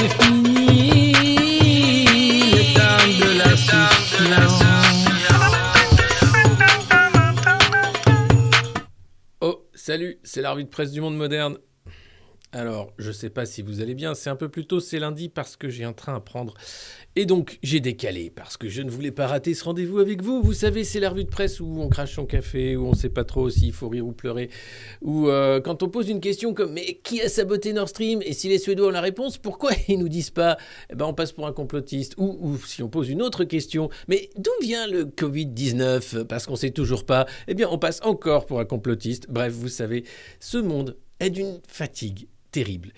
fini le temps de la souffrance. Oh, salut, c'est la revue de presse du Monde Moderne. Alors, je sais pas si vous allez bien, c'est un peu plus tôt, c'est lundi parce que j'ai un train à prendre. Et donc, j'ai décalé parce que je ne voulais pas rater ce rendez-vous avec vous. Vous savez, c'est la revue de presse où on crache son café, où on sait pas trop s'il faut rire ou pleurer. Ou quand on pose une question comme « Mais qui a saboté Nord Stream ?» Et si les Suédois ont la réponse, pourquoi ils nous disent pas « Eh ben, on passe pour un complotiste ?» Ou si on pose une autre question « Mais d'où vient le Covid-19 ?» Parce qu'on sait toujours pas. Eh bien, on passe encore pour un complotiste. Bref, vous savez, ce monde est d'une fatigue terrible.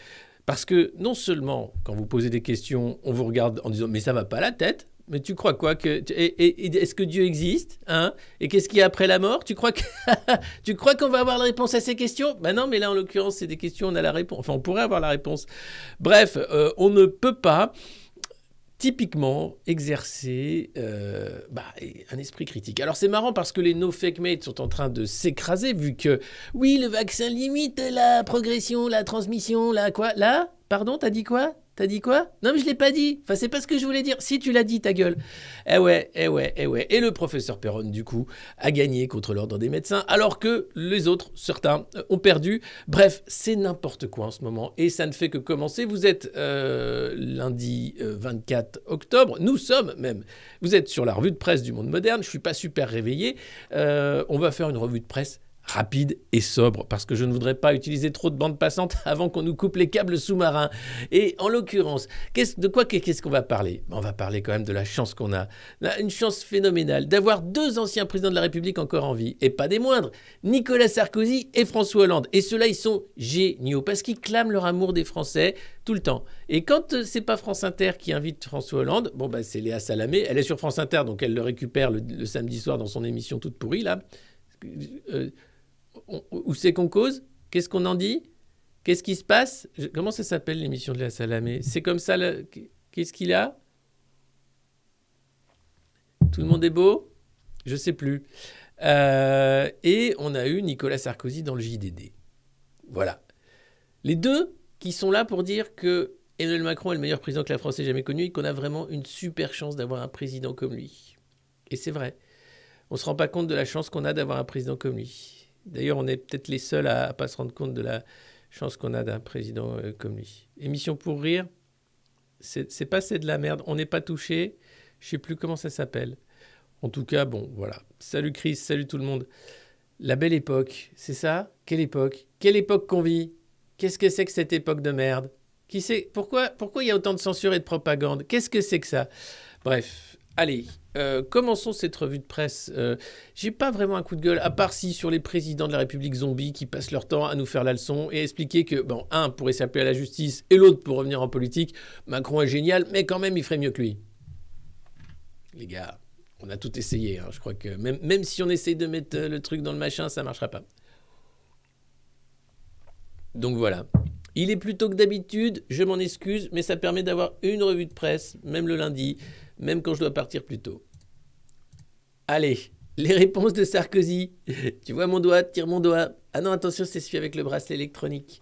Parce que non seulement, quand vous posez des questions, on vous regarde en disant « Mais ça va pas la tête ?» Mais tu crois quoi et est-ce que Dieu existe, hein? Et qu'est-ce qu'il y a après la mort? Tu crois qu'on va avoir la réponse à ces questions? Ben non, mais là, en l'occurrence, c'est des questions, on a la réponse. Enfin, on pourrait avoir la réponse. Bref, on ne peut pas typiquement exercer un esprit critique. Alors c'est marrant parce que les no-fake mates sont en train de s'écraser vu que, oui, le vaccin limite la progression, la transmission, la quoi? Là? Pardon, t'as dit quoi? T'as dit quoi? Non mais je l'ai pas dit. Enfin, c'est pas ce que je voulais dire. Si, tu l'as dit, ta gueule. Eh ouais. Et le professeur Perron, du coup, a gagné contre l'ordre des médecins, alors que les autres, certains, ont perdu. Bref, c'est n'importe quoi en ce moment. Et ça ne fait que commencer. Vous êtes lundi 24 octobre. Nous sommes même. Vous êtes sur la revue de presse du Monde Moderne. Je suis pas super réveillé. On va faire une revue de presse rapide et sobre, parce que je ne voudrais pas utiliser trop de bandes passantes avant qu'on nous coupe les câbles sous-marins. Et en l'occurrence, qu'est-ce qu'on va parler? On va parler quand même de la chance qu'on a. Une chance phénoménale d'avoir deux anciens présidents de la République encore en vie, et pas des moindres, Nicolas Sarkozy et François Hollande. Et ceux-là, ils sont géniaux, parce qu'ils clament leur amour des Français tout le temps. Et quand c'est pas France Inter qui invite François Hollande, c'est Léa Salamé, elle est sur France Inter, donc elle le récupère le samedi soir dans son émission toute pourrie, là. Où c'est qu'on cause? Qu'est-ce qu'on en dit? Qu'est-ce qui se passe? Comment ça s'appelle l'émission de la Salamé? C'est comme ça, qu'est-ce qu'il a? Tout le monde est beau? Je sais plus. Et on a eu Nicolas Sarkozy dans le JDD. Voilà. Les deux qui sont là pour dire que Emmanuel Macron est le meilleur président que la France ait jamais connu et qu'on a vraiment une super chance d'avoir un président comme lui. Et c'est vrai. On ne se rend pas compte de la chance qu'on a d'avoir un président comme lui. D'ailleurs, on est peut-être les seuls à ne pas se rendre compte de la chance qu'on a d'un président comme lui. Émission pour rire, c'est de la merde. On n'est pas touché. Je ne sais plus comment ça s'appelle. En tout cas, bon, voilà. Salut Chris, salut tout le monde. La belle époque, c'est ça? Quelle époque? Quelle époque qu'on vit? Qu'est-ce que c'est que cette époque de merde? Qui sait? Pourquoi il y a autant de censure et de propagande? Qu'est-ce que c'est que ça? Bref, allez. Commençons cette revue de presse. J'ai pas vraiment un coup de gueule, à part si sur les présidents de la République zombies qui passent leur temps à nous faire la leçon et expliquer que, un pour échapper à la justice et l'autre pour revenir en politique, Macron est génial, mais quand même il ferait mieux que lui. Les gars, on a tout essayé. Hein. Je crois que même si on essaye de mettre le truc dans le machin, ça marchera pas. Donc voilà. Il est plus tôt que d'habitude, je m'en excuse, mais ça permet d'avoir une revue de presse, même le lundi, même quand je dois partir plus tôt. Allez, les réponses de Sarkozy. Tu vois mon doigt, tire mon doigt. Ah non, attention, c'est celui avec le bracelet électronique.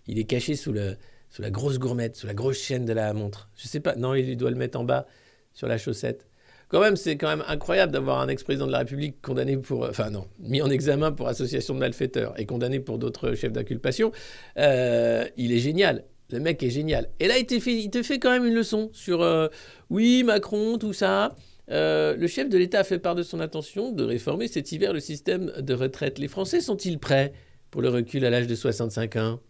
Il est caché sous la grosse gourmette, sous la grosse chaîne de la montre. Je sais pas, non, il doit le mettre en bas, sur la chaussette. C'est quand même incroyable d'avoir un ex-président de la République condamné mis en examen pour association de malfaiteurs et condamné pour d'autres chefs d'inculpation. Il est génial. Le mec est génial. Et là, il te fait quand même une leçon sur oui, Macron, tout ça. Le chef de l'État a fait part de son intention de réformer cet hiver le système de retraite. Les Français sont-ils prêts pour le recul à l'âge de 65 ans?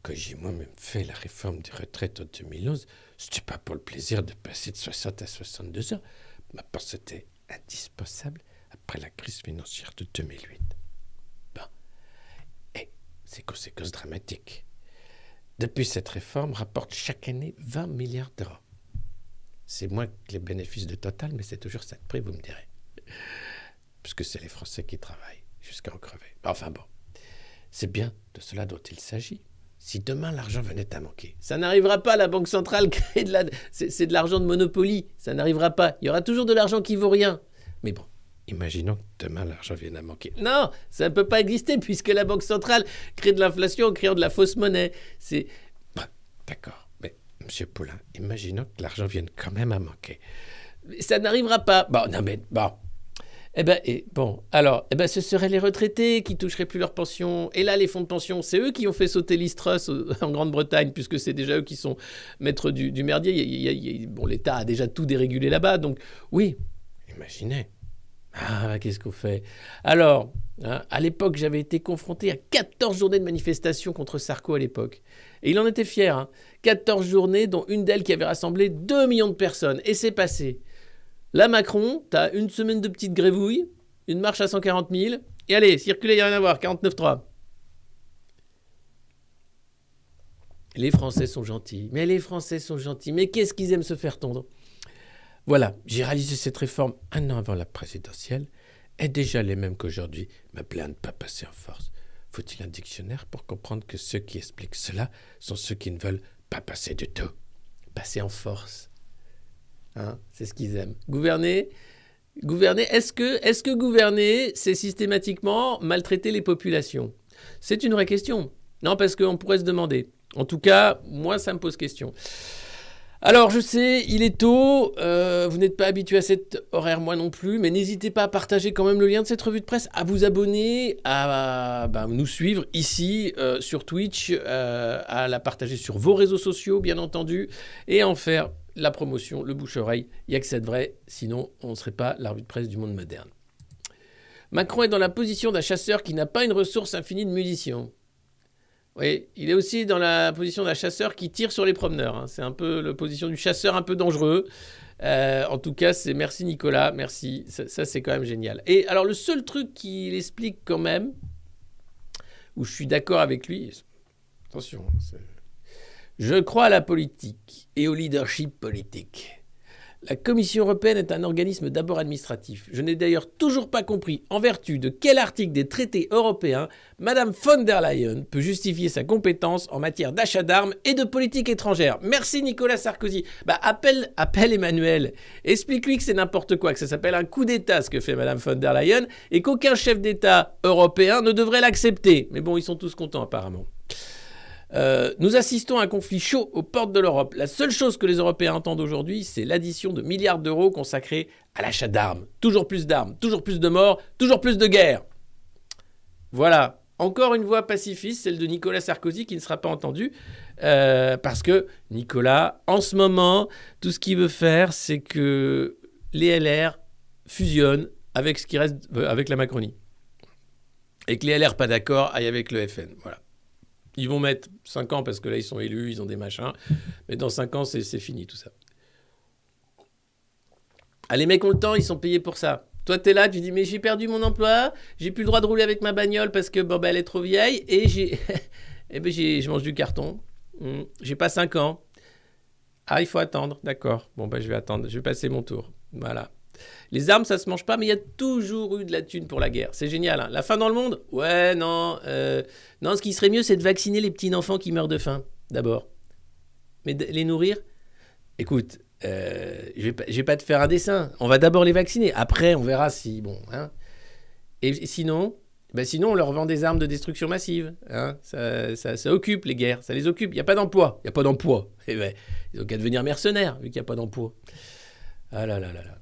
Quand j'ai moi-même fait la réforme des retraites en 2011, c'était pas pour le plaisir de passer de 60 à 62 ans, mais parce que c'était indispensable après la crise financière de 2008. Bon. Et ses conséquences dramatiques. Depuis, cette réforme rapporte chaque année 20 milliards d'euros. C'est moins que les bénéfices de Total, mais c'est toujours ça de prix, vous me direz. Puisque c'est les Français qui travaillent jusqu'à en crever. Enfin bon, c'est bien de cela dont il s'agit. Si demain l'argent venait à manquer, ça n'arrivera pas, la Banque centrale crée c'est de l'argent de Monopoly, ça n'arrivera pas. Il y aura toujours de l'argent qui vaut rien. Mais bon, imaginons que demain l'argent vienne à manquer. Non, ça ne peut pas exister puisque la Banque centrale crée de l'inflation en créant de la fausse monnaie. Bon, d'accord, mais Monsieur Paulin, imaginons que l'argent vienne quand même à manquer. Ça n'arrivera pas. Bon, non mais, bon. Ce seraient les retraités qui toucheraient plus leur pension. Et là, les fonds de pension, c'est eux qui ont fait sauter l'Istrus en Grande-Bretagne, puisque c'est déjà eux qui sont maîtres du merdier. L'État a déjà tout dérégulé là-bas. Donc, oui, imaginez. Ah, qu'est-ce qu'on fait? Alors, à l'époque, j'avais été confronté à 14 journées de manifestation contre Sarko à l'époque. Et il en était fier. 14 journées, dont une d'elles qui avait rassemblé 2 millions de personnes. Et c'est passé. Là, Macron, t'as une semaine de petite grévouille, une marche à 140 000, et allez, circulez, il n'y a rien à voir, 49.3. Les Français sont gentils. Mais qu'est-ce qu'ils aiment se faire tondre? Voilà, j'ai réalisé cette réforme un an avant la présidentielle, et déjà les mêmes qu'aujourd'hui m'appelaient à ne pas passer en force. Faut-il un dictionnaire pour comprendre que ceux qui expliquent cela sont ceux qui ne veulent pas passer du tout? Passer en force. C'est ce qu'ils aiment. Gouverner, est-ce que gouverner, c'est systématiquement maltraiter les populations? C'est une vraie question. Non, parce qu'on pourrait se demander. En tout cas, moi, ça me pose question. Alors, je sais, il est tôt, vous n'êtes pas habitué à cet horaire, moi non plus, mais n'hésitez pas à partager quand même le lien de cette revue de presse, à vous abonner, à nous suivre ici sur Twitch, à la partager sur vos réseaux sociaux, bien entendu, et à en faire la promotion, le bouche-oreille. Il n'y a que ça de vrai, sinon on ne serait pas la revue de presse du monde moderne. Macron est dans la position d'un chasseur qui n'a pas une ressource infinie de munitions. Oui, il est aussi dans la position d'un chasseur qui tire sur les promeneurs. C'est un peu la position du chasseur un peu dangereux. En tout cas, merci Nicolas, merci. Ça, c'est quand même génial. Et alors, le seul truc qu'il explique quand même, où je suis d'accord avec lui, attention, je crois à la politique et au leadership politique. La Commission européenne est un organisme d'abord administratif. Je n'ai d'ailleurs toujours pas compris en vertu de quel article des traités européens Madame von der Leyen peut justifier sa compétence en matière d'achat d'armes et de politique étrangère. Merci Nicolas Sarkozy. Appelle Emmanuel. Explique-lui que c'est n'importe quoi, que ça s'appelle un coup d'État ce que fait Madame von der Leyen et qu'aucun chef d'État européen ne devrait l'accepter. Mais bon, ils sont tous contents apparemment. Nous assistons à un conflit chaud aux portes de l'Europe. La seule chose que les Européens entendent aujourd'hui, c'est l'addition de milliards d'euros consacrés à l'achat d'armes. Toujours plus de morts, toujours plus de guerres. Voilà, encore une voix pacifiste, celle de Nicolas Sarkozy qui ne sera pas entendue, parce que Nicolas, en ce moment, tout ce qu'il veut faire, c'est que les LR fusionnent avec ce qui reste, avec la Macronie. Et que les LR pas d'accord aillent avec le FN, voilà. Ils vont mettre 5 ans parce que là, ils sont élus, ils ont des machins. Mais dans 5 ans, c'est fini tout ça. Les mecs ont le temps, ils sont payés pour ça. Toi, t'es là, tu dis, mais j'ai perdu mon emploi, j'ai plus le droit de rouler avec ma bagnole parce que elle est trop vieille et je mange du carton. J'ai pas 5 ans. Ah, il faut attendre, d'accord. Bon, je vais attendre, je vais passer mon tour. Voilà. Les armes, ça se mange pas, mais il y a toujours eu de la thune pour la guerre. C'est génial. La faim dans le monde? Ouais, non. Non, ce qui serait mieux, c'est de vacciner les petits enfants qui meurent de faim, d'abord. Mais les nourrir? Écoute, je vais pas te faire un dessin. On va d'abord les vacciner. Après, on verra si... Bon, Et sinon, sinon, on leur vend des armes de destruction massive. Ça occupe les guerres. Ça les occupe. Il n'y a pas d'emploi. Ils ont qu'à devenir mercenaires, vu qu'il n'y a pas d'emploi. Ah là là là là.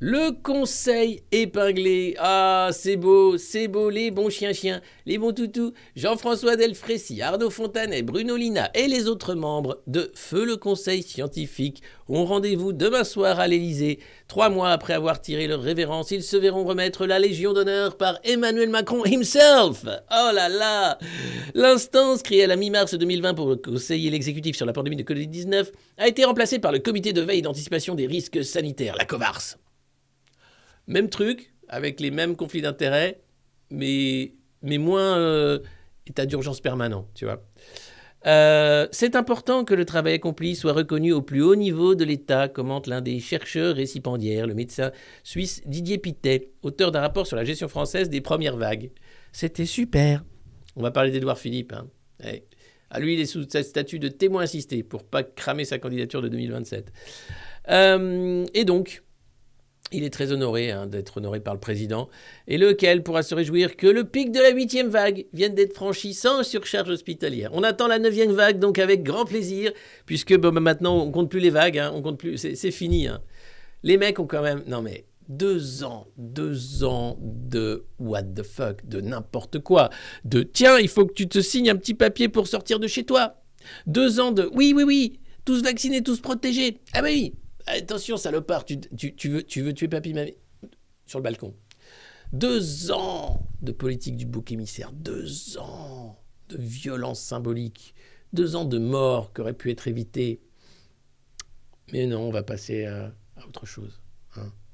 Le conseil épinglé. Ah, c'est beau, les bons chiens, les bons toutous. Jean-François Delfrécy, Arnaud Fontanet, Bruno Lina et les autres membres de Feu le Conseil scientifique ont rendez-vous demain soir à l'Élysée. 3 mois après avoir tiré leur révérence, ils se verront remettre la Légion d'honneur par Emmanuel Macron himself. Oh là là! L'instance créée à la mi-mars 2020 pour conseiller l'exécutif sur la pandémie de Covid-19 a été remplacée par le Comité de veille et d'anticipation des risques sanitaires, la COVARS. Même truc, avec les mêmes conflits d'intérêts, mais moins état d'urgence permanent, tu vois. C'est important que le travail accompli soit reconnu au plus haut niveau de l'État, commente l'un des chercheurs récipiendaires, le médecin suisse Didier Pittet, auteur d'un rapport sur la gestion française des premières vagues. C'était super. On va parler d'Édouard Philippe. Ouais. À lui, il est sous sa statut de témoin assisté pour pas cramer sa candidature de 2027. Et donc... Il est très honoré d'être honoré par le président, et lequel pourra se réjouir que le pic de la 8e vague vienne d'être franchi sans surcharge hospitalière. On attend la 9e vague, donc avec grand plaisir, puisque maintenant on compte plus les vagues, on compte plus, c'est fini. Les mecs ont quand même... Non mais... 2 ans de what the fuck, de n'importe quoi, de tiens, il faut que tu te signes un petit papier pour sortir de chez toi. 2 ans de oui, tous vaccinés, tous protégés. Ah bah oui, attention salopard, tu veux tuer papy mamie sur le balcon. 2 ans de politique du bouc émissaire, 2 ans de violence symbolique, 2 ans de mort qui auraient pu être évitées. Mais non, on va passer à autre chose.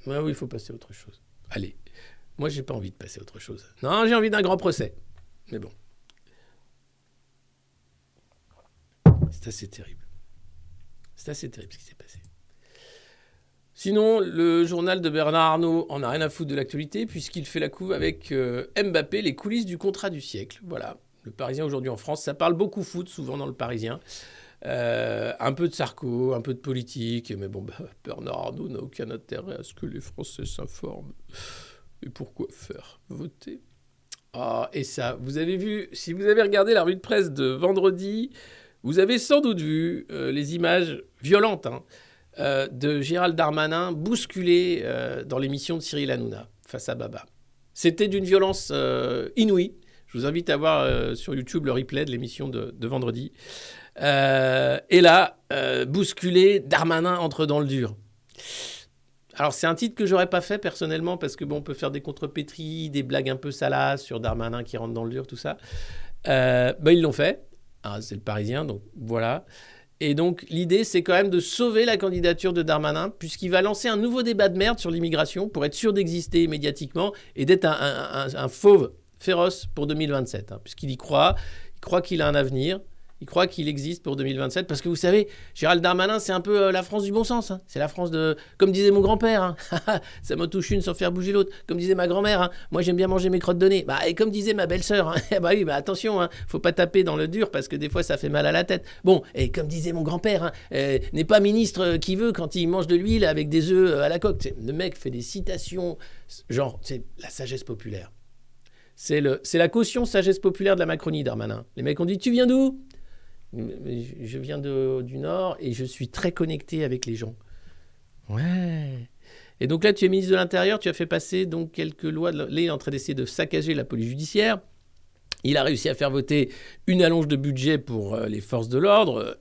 Oui, il faut passer à autre chose. Allez, moi, j'ai pas envie de passer à autre chose. Non, j'ai envie d'un grand procès. Mais bon. C'est assez terrible. C'est assez terrible ce qui s'est passé. Sinon, le journal de Bernard Arnault en a rien à foutre de l'actualité, puisqu'il fait la couve avec Mbappé, les coulisses du contrat du siècle. Voilà. Le Parisien aujourd'hui en France, ça parle beaucoup foot, souvent dans le Parisien. Un peu de Sarko, un peu de politique, mais bon, Bernard Arnault n'a aucun intérêt à ce que les Français s'informent. Et pourquoi faire? Voter. Et ça, vous avez vu, si vous avez regardé la revue de presse de vendredi, vous avez sans doute vu les images violentes de Gérald Darmanin bousculé dans l'émission de Cyril Hanouna face à Baba. C'était d'une violence inouïe. Je vous invite à voir sur YouTube le replay de l'émission de vendredi. Et là, bousculé, Darmanin entre dans le dur. Alors, c'est un titre que j'aurais pas fait personnellement parce que bon, on peut faire des contrepétries, des blagues un peu salaces sur Darmanin qui rentre dans le dur, tout ça. Ils l'ont fait. C'est le Parisien, donc voilà. Et donc, l'idée, c'est quand même de sauver la candidature de Darmanin puisqu'il va lancer un nouveau débat de merde sur l'immigration pour être sûr d'exister médiatiquement et d'être un fauve féroce pour 2027. Puisqu'il y croit, il croit qu'il a un avenir. Il croit qu'il existe pour 2027 parce que vous savez, Gérald Darmanin, c'est un peu la France du bon sens. C'est la France de... Comme disait mon grand-père, ça me touche une sans faire bouger l'autre. Comme disait ma grand-mère, moi j'aime bien manger mes crottes de nez. Et comme disait ma belle-sœur, attention, faut pas taper dans le dur parce que des fois ça fait mal à la tête. Bon, et comme disait mon grand-père, n'est pas ministre qui veut quand il mange de l'huile avec des œufs à la coque. Le mec fait des citations, genre, c'est la sagesse populaire. C'est la caution sagesse populaire de la Macronie, Darmanin. Les mecs ont dit, tu viens d'où ? Je viens du Nord et je suis très connecté avec les gens. Ouais. Et donc là, tu es ministre de l'Intérieur, tu as fait passer donc quelques lois. Là, il est en train d'essayer de saccager la police judiciaire. Il a réussi à faire voter une allonge de budget pour les forces de l'ordre.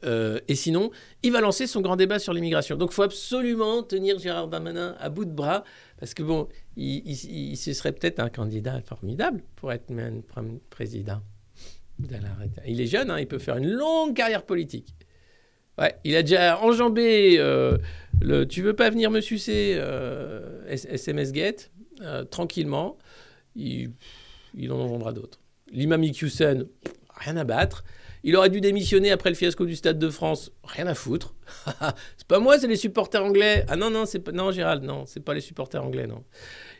Et sinon, il va lancer son grand débat sur l'immigration. Donc, il faut absolument tenir Gérard Darmanin à bout de bras. Parce que bon, il ce serait peut-être un candidat formidable pour être même président. Il est jeune, il peut faire une longue carrière politique. Ouais, il a déjà enjambé tu veux pas venir me sucer SMS Gate tranquillement. Il en enjambera d'autres. L'imam Iqiyoussen, rien à battre. Il aurait dû démissionner après le fiasco du Stade de France. Rien à foutre. C'est pas moi, c'est les supporters anglais. Ah non, c'est pas... Non, Gérald, non, c'est pas les supporters anglais, non.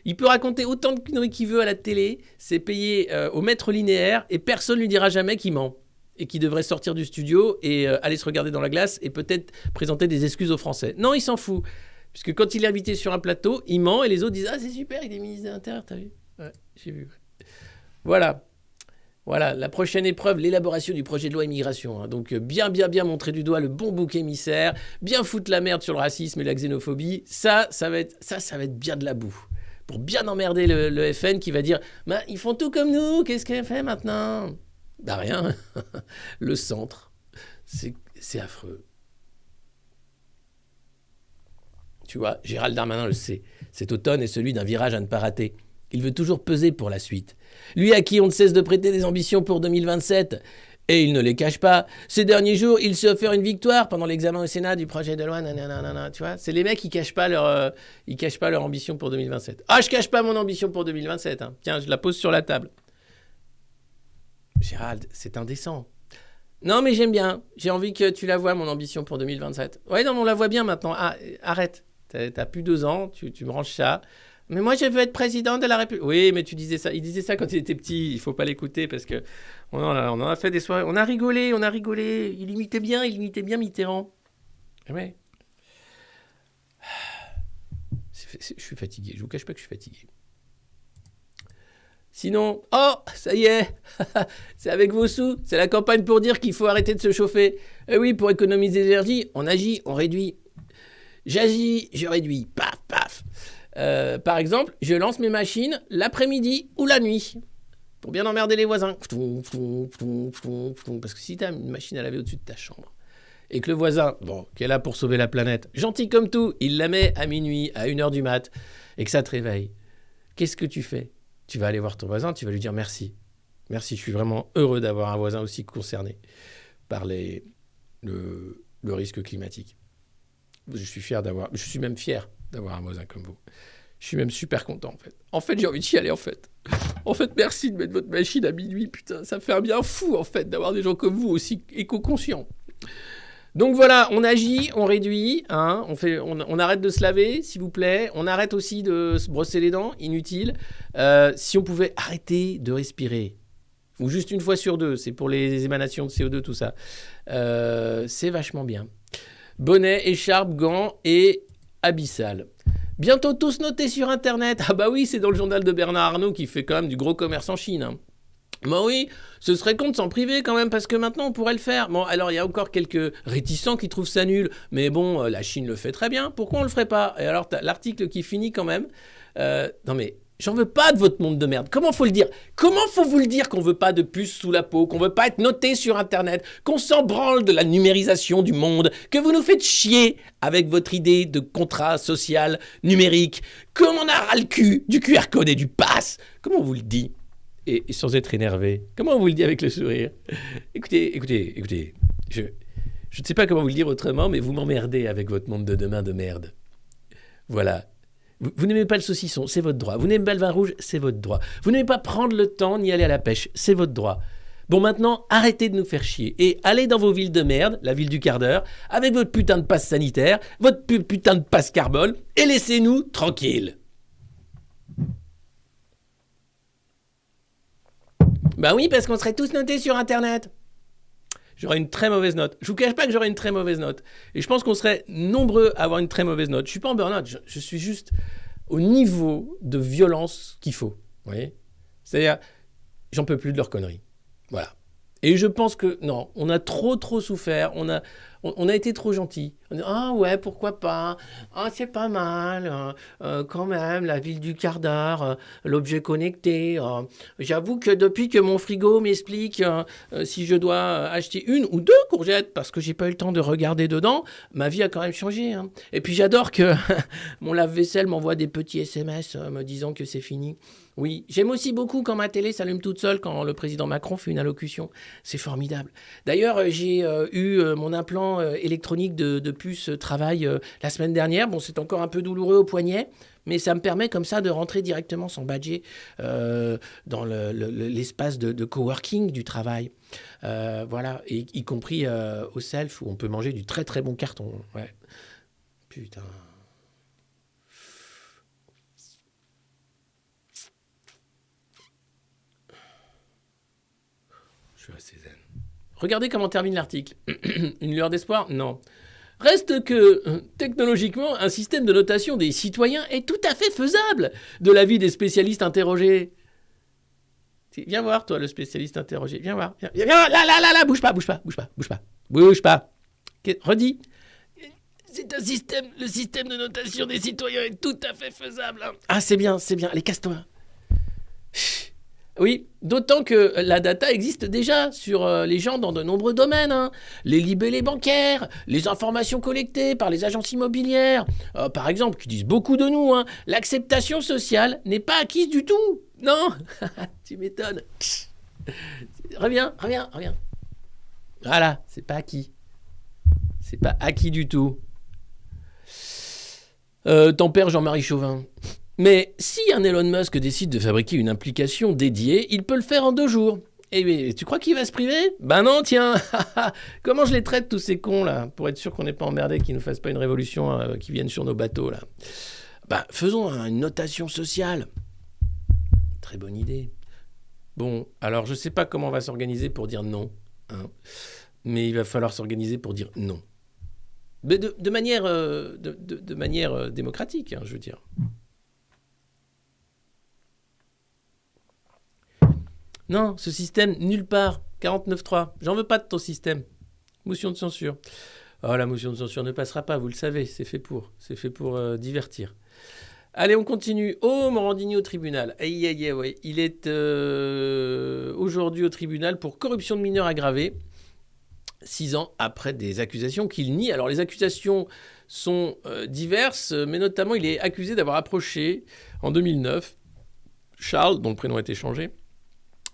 Il peut raconter autant de conneries qu'il veut à la télé. C'est payé au mètre linéaire et personne ne lui dira jamais qu'il ment. Et qu'il devrait sortir du studio et aller se regarder dans la glace et peut-être présenter des excuses aux Français. Non, il s'en fout. Puisque quand il est invité sur un plateau, il ment et les autres disent « Ah, c'est super, il est ministre de l'Intérieur, t'as vu ?» Ouais, j'ai vu. Voilà. Voilà, la prochaine épreuve, l'élaboration du projet de loi immigration. Donc bien montrer du doigt le bon bouc émissaire, bien foutre la merde sur le racisme et la xénophobie. Ça va être bien de la boue. Pour bien emmerder le FN qui va dire « Ils font tout comme nous, qu'est-ce qu'elle fait maintenant ?» Rien. Le centre, c'est affreux. Tu vois, Gérald Darmanin le sait. Cet automne est celui d'un virage à ne pas rater. Il veut toujours peser pour la suite. Lui à qui on ne cesse de prêter des ambitions pour 2027, et il ne les cache pas. Ces derniers jours, il s'est offert une victoire pendant l'examen au Sénat du projet de loi. Tu vois, c'est les mecs qui cachent pas leur ambition pour 2027. Je cache pas mon ambition pour 2027. Tiens, je la pose sur la table. Gérald, c'est indécent. Non, mais j'aime bien. J'ai envie que tu la vois, mon ambition pour 2027. Ouais, non, mais on la voit bien maintenant. Arrête. T'as plus 2 ans, tu me ranges ça. Mais moi, je veux être président de la République. Oui, mais tu disais ça. Il disait ça quand il était petit. Il faut pas l'écouter parce que on en a fait des soirées. On a rigolé. Il imitait bien Mitterrand. Ouais. C'est Je suis fatigué, je vous cache pas que je suis fatigué. Sinon, oh, ça y est, c'est avec vos sous, c'est la campagne pour dire qu'il faut arrêter de se chauffer. Eh oui, pour économiser l'énergie, on agit, on réduit. J'agis, je réduis, paf, paf. Par exemple, je lance mes machines l'après-midi ou la nuit, pour bien emmerder les voisins. Parce que si tu as une machine à laver au-dessus de ta chambre, et que le voisin, bon, qui est là pour sauver la planète, gentil comme tout, il la met à minuit, à 1h du mat, et que ça te réveille, qu'est-ce que tu fais ? Tu vas aller voir ton voisin, tu vas lui dire merci. Merci, je suis vraiment heureux d'avoir un voisin aussi concerné par le risque climatique. Je suis même fier d'avoir un voisin comme vous. Je suis même super content, en fait. En fait, j'ai envie de chialer, en fait. En fait, merci de mettre votre machine à minuit, putain, ça fait un bien fou, en fait, d'avoir des gens comme vous aussi éco-conscients. Donc voilà, on agit, on réduit, hein, on arrête de se laver, s'il vous plaît. On arrête aussi de se brosser les dents, inutile. Si on pouvait arrêter de respirer, ou juste une fois sur deux, c'est pour les émanations de CO2, tout ça. C'est vachement bien. Bonnet, écharpe, gants et abyssal. Bientôt tous notés sur Internet. Ah bah oui, c'est dans le journal de Bernard Arnault qui fait quand même du gros commerce en Chine, hein. Bah oui, ce serait con de s'en priver quand même, parce que maintenant on pourrait le faire. Bon, alors il y a encore quelques réticents qui trouvent ça nul, mais bon, la Chine le fait très bien, pourquoi on le ferait pas ? Et alors t'as l'article qui finit quand même. Non mais, j'en veux pas de votre monde de merde. Comment faut le dire ? Comment faut vous le dire qu'on veut pas de puce sous la peau, qu'on veut pas être noté sur Internet, qu'on s'en branle de la numérisation du monde, que vous nous faites chier avec votre idée de contrat social numérique, comme on a ras le cul du QR code et du pass ? Comment on vous le dit ? Et sans être énervé. Comment on vous le dit avec le sourire ? Écoutez, je ne sais pas comment vous le dire autrement, mais vous m'emmerdez avec votre monde de demain de merde. Voilà. Vous n'aimez pas le saucisson, c'est votre droit. Vous n'aimez pas le vin rouge, c'est votre droit. Vous n'aimez pas prendre le temps ni aller à la pêche, c'est votre droit. Bon, maintenant, arrêtez de nous faire chier et allez dans vos villes de merde, la ville du quart d'heure, avec votre putain de passe sanitaire, votre putain de passe carbone, et laissez-nous tranquilles. Ben oui, parce qu'on serait tous notés sur Internet. J'aurais une très mauvaise note. Je vous cache pas que j'aurais une très mauvaise note. Et je pense qu'on serait nombreux à avoir une très mauvaise note. Je suis pas en burn-out, je suis juste au niveau de violence qu'il faut. Vous voyez ? C'est-à-dire, j'en peux plus de leurs conneries. Voilà. Et je pense que, non, on a trop souffert, on a été trop gentils. On dit, ah ouais, pourquoi pas, ah c'est pas mal, quand même, la ville du quart d'heure, l'objet connecté. J'avoue que depuis que mon frigo m'explique si je dois acheter une ou deux courgettes, parce que j'ai pas eu le temps de regarder dedans, ma vie a quand même changé, hein. Et puis j'adore que mon lave-vaisselle m'envoie des petits SMS me disant que c'est fini. Oui, j'aime aussi beaucoup quand ma télé s'allume toute seule quand le président Macron fait une allocution. C'est formidable. D'ailleurs, j'ai eu mon implant électronique de puce travail la semaine dernière. Bon, c'est encore un peu douloureux au poignet, mais ça me permet comme ça de rentrer directement sans badger dans l'espace de coworking du travail. Voilà, et, y compris au self où on peut manger du très très bon carton. Ouais. Putain. Je suis assez zen. Regardez comment termine l'article. Une lueur d'espoir ? Non. Reste que, technologiquement, un système de notation des citoyens est tout à fait faisable, de l'avis des spécialistes interrogés. Viens voir, toi, le spécialiste interrogé. Viens voir. Viens, là, bouge pas. Redis. C'est un système, le système de notation des citoyens est tout à fait faisable. Hein. Ah, c'est bien. Allez, casse-toi. Oui, d'autant que la data existe déjà sur les gens dans de nombreux domaines. Hein. Les libellés bancaires, les informations collectées par les agences immobilières, par exemple, qui disent beaucoup de nous. Hein. L'acceptation sociale n'est pas acquise du tout. Non, tu m'étonnes. Reviens. Voilà, c'est pas acquis. C'est pas acquis du tout. Ton père Jean-Marie Chauvin. Mais si un Elon Musk décide de fabriquer une application dédiée, il peut le faire en 2 jours. Et tu crois qu'il va se priver ? Ben non, tiens. Comment je les traite tous ces cons là, pour être sûr qu'on n'est pas emmerdé, qu'ils nous fassent pas une révolution qui vienne sur nos bateaux là. Ben faisons une notation sociale. Très bonne idée. Bon, alors je sais pas comment on va s'organiser pour dire non, hein, mais il va falloir s'organiser pour dire non. Mais de manière, de manière démocratique, hein, je veux dire. Non, ce système, nulle part. 49.3. J'en veux pas de ton système. Motion de censure. Oh, la motion de censure ne passera pas, vous le savez, c'est fait pour. C'est fait pour divertir. Allez, on continue. Oh, Morandini au tribunal. Aïe, aïe, aïe, ouais. Il est aujourd'hui au tribunal pour corruption de mineurs aggravée. 6 ans après des accusations qu'il nie. Alors, les accusations sont diverses, mais notamment, il est accusé d'avoir approché, en 2009, Charles, dont le prénom a été changé,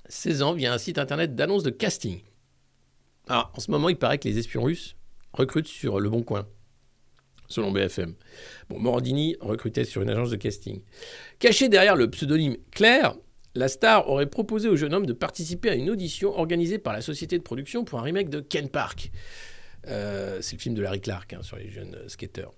16 ans, via un site internet d'annonce de casting. Alors, en ce moment, il paraît que les espions russes recrutent sur Le Bon Coin, selon BFM. Bon, Morandini recrutait sur une agence de casting. Caché derrière le pseudonyme Claire, la star aurait proposé au jeune homme de participer à une audition organisée par la société de production pour un remake de Ken Park. C'est le film de Larry Clark, hein, sur les jeunes skateurs.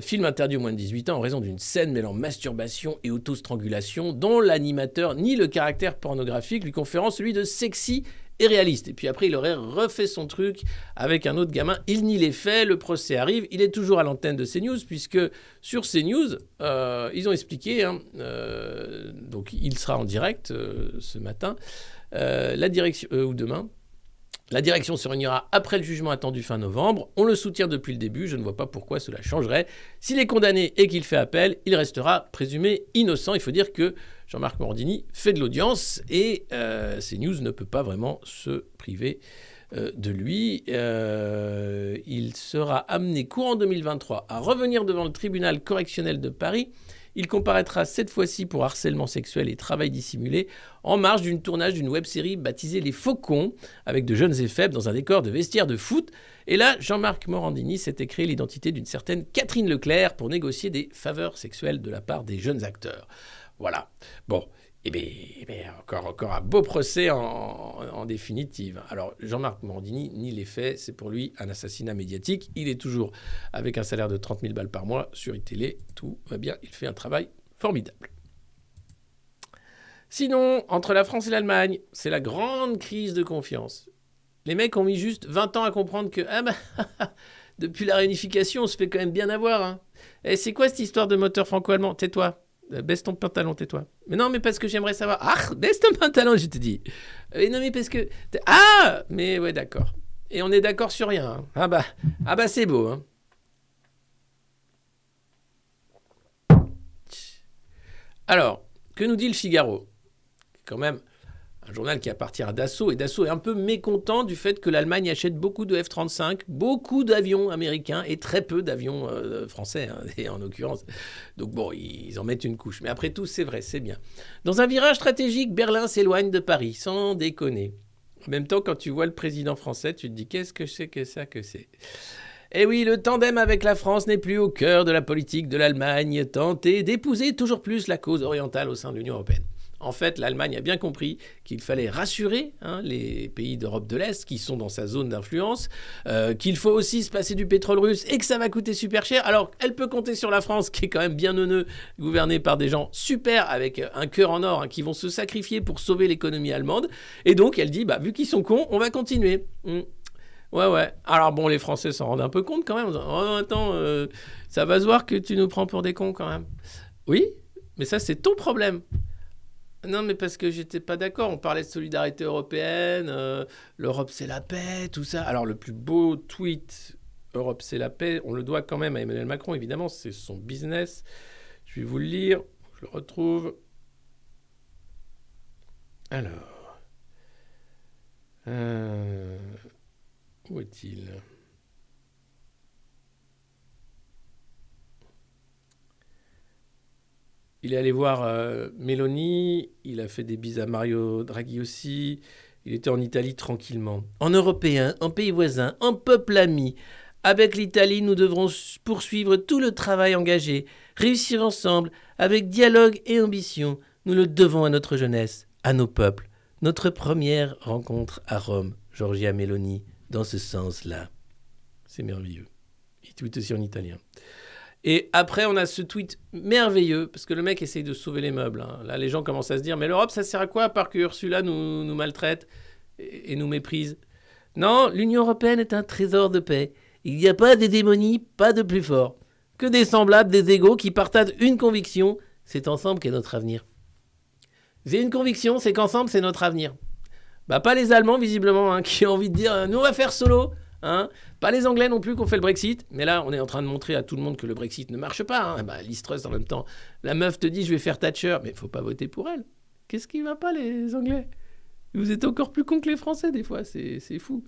Film interdit aux moins de 18 ans en raison d'une scène mêlant masturbation et auto-strangulation dont l'animateur nie le caractère pornographique, lui conférant celui de sexy et réaliste. Et puis après, il aurait refait son truc avec un autre gamin. Il nie les faits, le procès arrive. Il est toujours à l'antenne de CNews, puisque sur CNews, ils ont expliqué, hein, donc il sera en direct ce matin, la direction, ou demain. La direction se réunira après le jugement attendu fin novembre. On le soutient depuis le début, je ne vois pas pourquoi cela changerait. S'il est condamné et qu'il fait appel, il restera présumé innocent. Il faut dire que Jean-Marc Morandini fait de l'audience et CNews ne peut pas vraiment se priver de lui. Il sera amené courant 2023 à revenir devant le tribunal correctionnel de Paris. Il comparaîtra cette fois-ci pour harcèlement sexuel et travail dissimulé en marge d'un tournage d'une web-série baptisée Les Faucons, avec de jeunes et faibles dans un décor de vestiaire de foot. Et là, Jean-Marc Morandini s'était créé l'identité d'une certaine Catherine Leclerc pour négocier des faveurs sexuelles de la part des jeunes acteurs. Voilà. Bon. Eh bien, encore un beau procès en définitive. Alors, Jean-Marc Morandini nie les faits. C'est pour lui un assassinat médiatique. Il est toujours avec un salaire de 30 000 balles par mois sur iTélé. Tout va bien. Il fait un travail formidable. Sinon, entre la France et l'Allemagne, c'est la grande crise de confiance. Les mecs ont mis juste 20 ans à comprendre que depuis la réunification, on se fait quand même bien avoir. Hein. Et c'est quoi cette histoire de moteur franco-allemand ? Tais-toi. Baisse ton pantalon, tais-toi. Mais non, mais parce que j'aimerais savoir. Ah, baisse ton pantalon, je te dis. Non, mais parce que. Ah, mais ouais, d'accord. Et on est d'accord sur rien. Hein. Ah bah, c'est beau. Hein. Alors, que nous dit le Figaro ? Quand même un journal qui appartient à Dassault, et Dassault est un peu mécontent du fait que l'Allemagne achète beaucoup de F-35, beaucoup d'avions américains et très peu d'avions français, hein, et en l'occurrence. Donc bon, ils en mettent une couche. Mais après tout, c'est vrai, c'est bien. Dans un virage stratégique, Berlin s'éloigne de Paris, sans déconner. En même temps, quand tu vois le président français, tu te dis, qu'est-ce que c'est que ça que c'est ? Eh oui, le tandem avec la France n'est plus au cœur de la politique de l'Allemagne, tenter d'épouser toujours plus la cause orientale au sein de l'Union européenne. En fait, l'Allemagne a bien compris qu'il fallait rassurer les pays d'Europe de l'Est qui sont dans sa zone d'influence, qu'il faut aussi se passer du pétrole russe et que ça va coûter super cher. Alors, elle peut compter sur la France, qui est quand même bien neuneux, gouvernée par des gens super, avec un cœur en or, qui vont se sacrifier pour sauver l'économie allemande. Et donc, elle dit, vu qu'ils sont cons, on va continuer. Ouais. Alors bon, les Français s'en rendent un peu compte quand même. Oh, attends, ça va se voir que tu nous prends pour des cons quand même. Oui, mais ça, c'est ton problème. Non, mais parce que j'étais pas d'accord. On parlait de solidarité européenne, l'Europe c'est la paix, tout ça. Alors le plus beau tweet Europe c'est la paix, on le doit quand même à Emmanuel Macron, évidemment, c'est son business. Je vais vous le lire, je le retrouve. Alors, où est-il ? Il est allé voir Meloni, il a fait des bises à Mario Draghi aussi, il était en Italie tranquillement. En Européen, en pays voisin, en peuple ami, avec l'Italie, nous devrons poursuivre tout le travail engagé, réussir ensemble, avec dialogue et ambition. Nous le devons à notre jeunesse, à nos peuples. Notre première rencontre à Rome, Giorgia Meloni, dans ce sens-là. C'est merveilleux. Il tweet aussi en italien. Et après, on a ce tweet merveilleux, parce que le mec essaye de sauver les meubles. Hein. Là, les gens commencent à se dire, mais l'Europe, ça sert à quoi, à part que Ursula nous maltraite et nous méprise ? Non, l'Union européenne est un trésor de paix. Il n'y a pas des démonies, pas de plus fort. Que des semblables, des égaux qui partagent une conviction, c'est ensemble qu'est notre avenir. J'ai une conviction, c'est qu'ensemble, c'est notre avenir. Bah, pas les Allemands, visiblement, qui ont envie de dire, nous, on va faire solo. Pas les Anglais non plus qui ont fait le Brexit. Mais là, on est en train de montrer à tout le monde que le Brexit ne marche pas. Liz Truss, en même temps, la meuf te dit, je vais faire Thatcher. Mais il faut pas voter pour elle. Qu'est-ce qui va pas, les Anglais ? Vous êtes encore plus cons que les Français, des fois. C'est fou.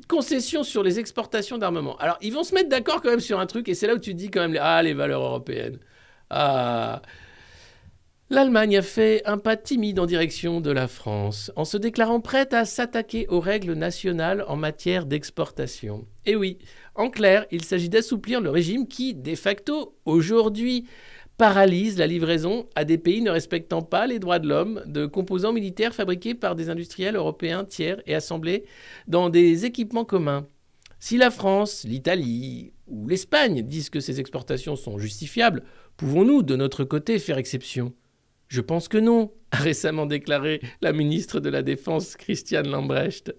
Concession sur les exportations d'armement. Alors, ils vont se mettre d'accord quand même sur un truc. Et c'est là où tu te dis quand même, les valeurs européennes. L'Allemagne a fait un pas timide en direction de la France, en se déclarant prête à s'attaquer aux règles nationales en matière d'exportation. Et oui, en clair, il s'agit d'assouplir le régime qui, de facto, aujourd'hui, paralyse la livraison à des pays ne respectant pas les droits de l'homme de composants militaires fabriqués par des industriels européens tiers et assemblés dans des équipements communs. Si la France, l'Italie ou l'Espagne disent que ces exportations sont justifiables, pouvons-nous, de notre côté, faire exception ? Je pense que non, a récemment déclaré la ministre de la Défense, Christiane Lambrecht.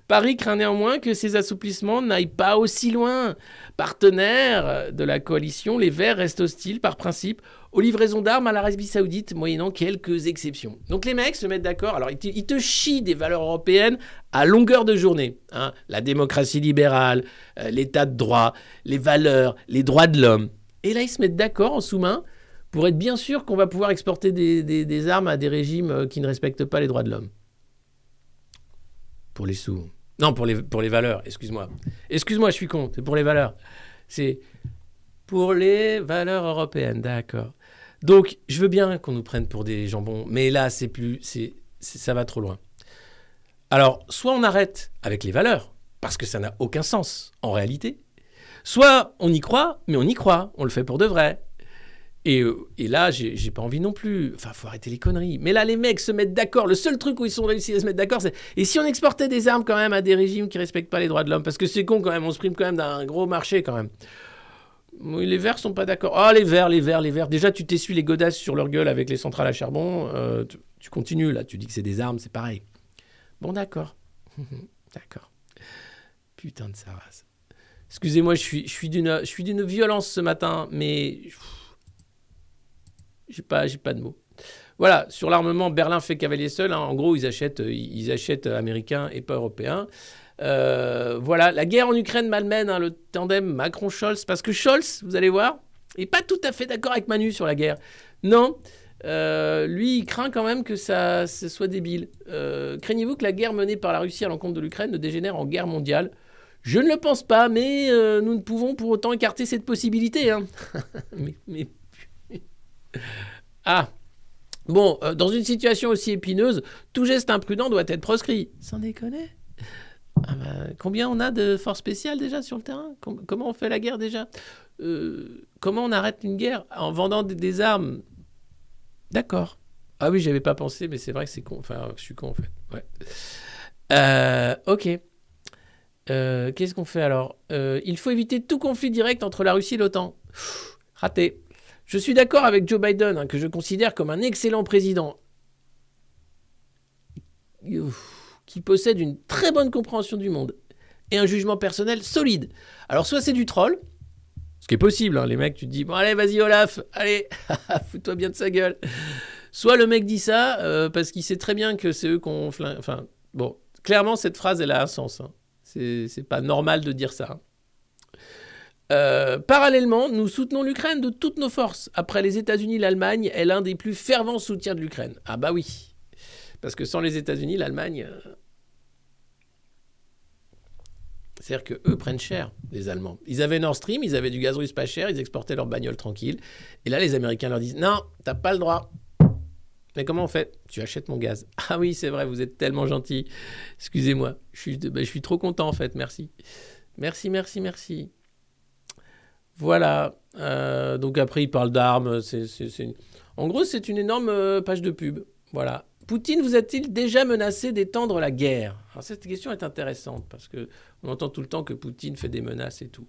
Paris craint néanmoins que ces assouplissements n'aillent pas aussi loin. Partenaires de la coalition, les Verts restent hostiles par principe aux livraisons d'armes à l'Arabie Saoudite, moyennant quelques exceptions. Donc les mecs se mettent d'accord, alors ils te chient des valeurs européennes à longueur de journée. La démocratie libérale, l'état de droit, les valeurs, les droits de l'homme. Et là, ils se mettent d'accord en sous-main pour être bien sûr qu'on va pouvoir exporter des armes à des régimes qui ne respectent pas les droits de l'homme. Pour les sous. Non, pour les valeurs, excuse-moi. Excuse-moi, je suis con, c'est pour les valeurs. C'est pour les valeurs européennes, d'accord. Donc, je veux bien qu'on nous prenne pour des jambons, mais là, ça va trop loin. Alors, soit on arrête avec les valeurs, parce que ça n'a aucun sens, en réalité. Soit on y croit, mais on y croit, on le fait pour de vrai. Et là, j'ai pas envie non plus. Enfin, faut arrêter les conneries. Mais là, les mecs se mettent d'accord. Le seul truc où ils sont réussis à se mettre d'accord, c'est... Et si on exportait des armes quand même à des régimes qui respectent pas les droits de l'homme ? Parce que c'est con quand même, on se prime quand même d'un gros marché quand même. Oui, les Verts sont pas d'accord. Les Verts. Déjà, tu t'essuies les godasses sur leur gueule avec les centrales à charbon. Tu continues, là. Tu dis que c'est des armes, c'est pareil. Bon, d'accord. D'accord. Putain de sa race. Excusez-moi, je suis d'une violence ce matin, mais... J'ai pas de mots. Voilà, sur l'armement, Berlin fait cavalier seul. En gros, ils achètent américains et pas européens. Voilà, la guerre en Ukraine malmène le tandem Macron-Scholz. Parce que Scholz, vous allez voir, n'est pas tout à fait d'accord avec Manu sur la guerre. Non, lui, il craint quand même que ça soit débile. Craignez-vous que la guerre menée par la Russie à l'encontre de l'Ukraine ne dégénère en guerre mondiale ? Je ne le pense pas, mais nous ne pouvons pour autant écarter cette possibilité. mais... Bon, dans une situation aussi épineuse, tout geste imprudent doit être proscrit. Sans déconner. Combien on a de forces spéciales déjà sur le terrain ? Comment on fait la guerre déjà ? Comment on arrête une guerre ? En vendant des armes ? D'accord. Ah oui, j'avais pas pensé, mais c'est vrai que c'est con. Enfin, je suis con en fait. Ouais. Ok. Qu'est-ce qu'on fait alors ? Il faut éviter tout conflit direct entre la Russie et l'OTAN. Raté. Je suis d'accord avec Joe Biden, que je considère comme un excellent président, qui possède une très bonne compréhension du monde et un jugement personnel solide. Alors soit c'est du troll, ce qui est possible, les mecs, tu te dis, bon allez, vas-y Olaf, allez, fous-toi bien de sa gueule. Soit le mec dit ça parce qu'il sait très bien que c'est eux qu'on... Enfin, bon, clairement, cette phrase, elle a un sens. C'est pas normal de dire ça. Parallèlement, nous soutenons l'Ukraine de toutes nos forces. Après les États-Unis, l'Allemagne est l'un des plus fervents soutiens de l'Ukraine. Ah bah oui. Parce que sans les États-Unis, l'Allemagne... C'est-à-dire qu'eux prennent cher, les Allemands. Ils avaient Nord Stream, ils avaient du gaz russe pas cher, ils exportaient leur bagnole tranquille. Et là, les Américains leur disent « Non, t'as pas le droit. » Mais comment on fait ? Tu achètes mon gaz. Ah oui, c'est vrai, vous êtes tellement gentil. Excusez-moi, je suis trop content en fait, merci. Merci. Voilà. Donc après, il parle d'armes. En gros, c'est une énorme page de pub. Voilà. Poutine vous a-t-il déjà menacé d'étendre la guerre ? Alors cette question est intéressante parce qu'on entend tout le temps que Poutine fait des menaces et tout.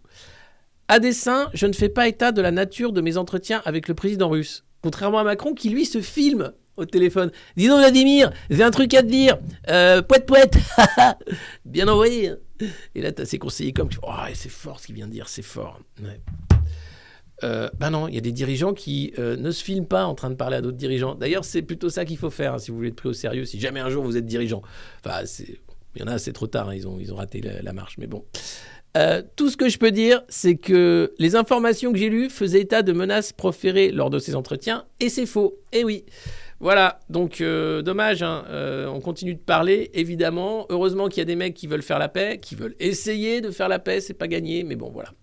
À dessein, je ne fais pas état de la nature de mes entretiens avec le président russe. Contrairement à Macron qui, lui, se filme au téléphone. Dis donc Vladimir, j'ai un truc à te dire. Pouette pouette. Bien envoyé. Et là, t'as ses conseillers comme... Oh, c'est fort ce qu'il vient de dire, c'est fort. Ouais. Non, il y a des dirigeants qui ne se filment pas en train de parler à d'autres dirigeants. D'ailleurs, c'est plutôt ça qu'il faut faire, hein, si vous voulez être pris au sérieux. Si jamais un jour vous êtes dirigeant. Enfin, il y en a, c'est trop tard, hein, ils ont raté la marche. Mais bon. Tout ce que je peux dire, c'est que les informations que j'ai lues faisaient état de menaces proférées lors de ces entretiens. Et c'est faux. Eh oui. Voilà, donc dommage, hein, on continue de parler, évidemment. Heureusement qu'il y a des mecs qui veulent faire la paix, qui veulent essayer de faire la paix, c'est pas gagné, mais bon, voilà.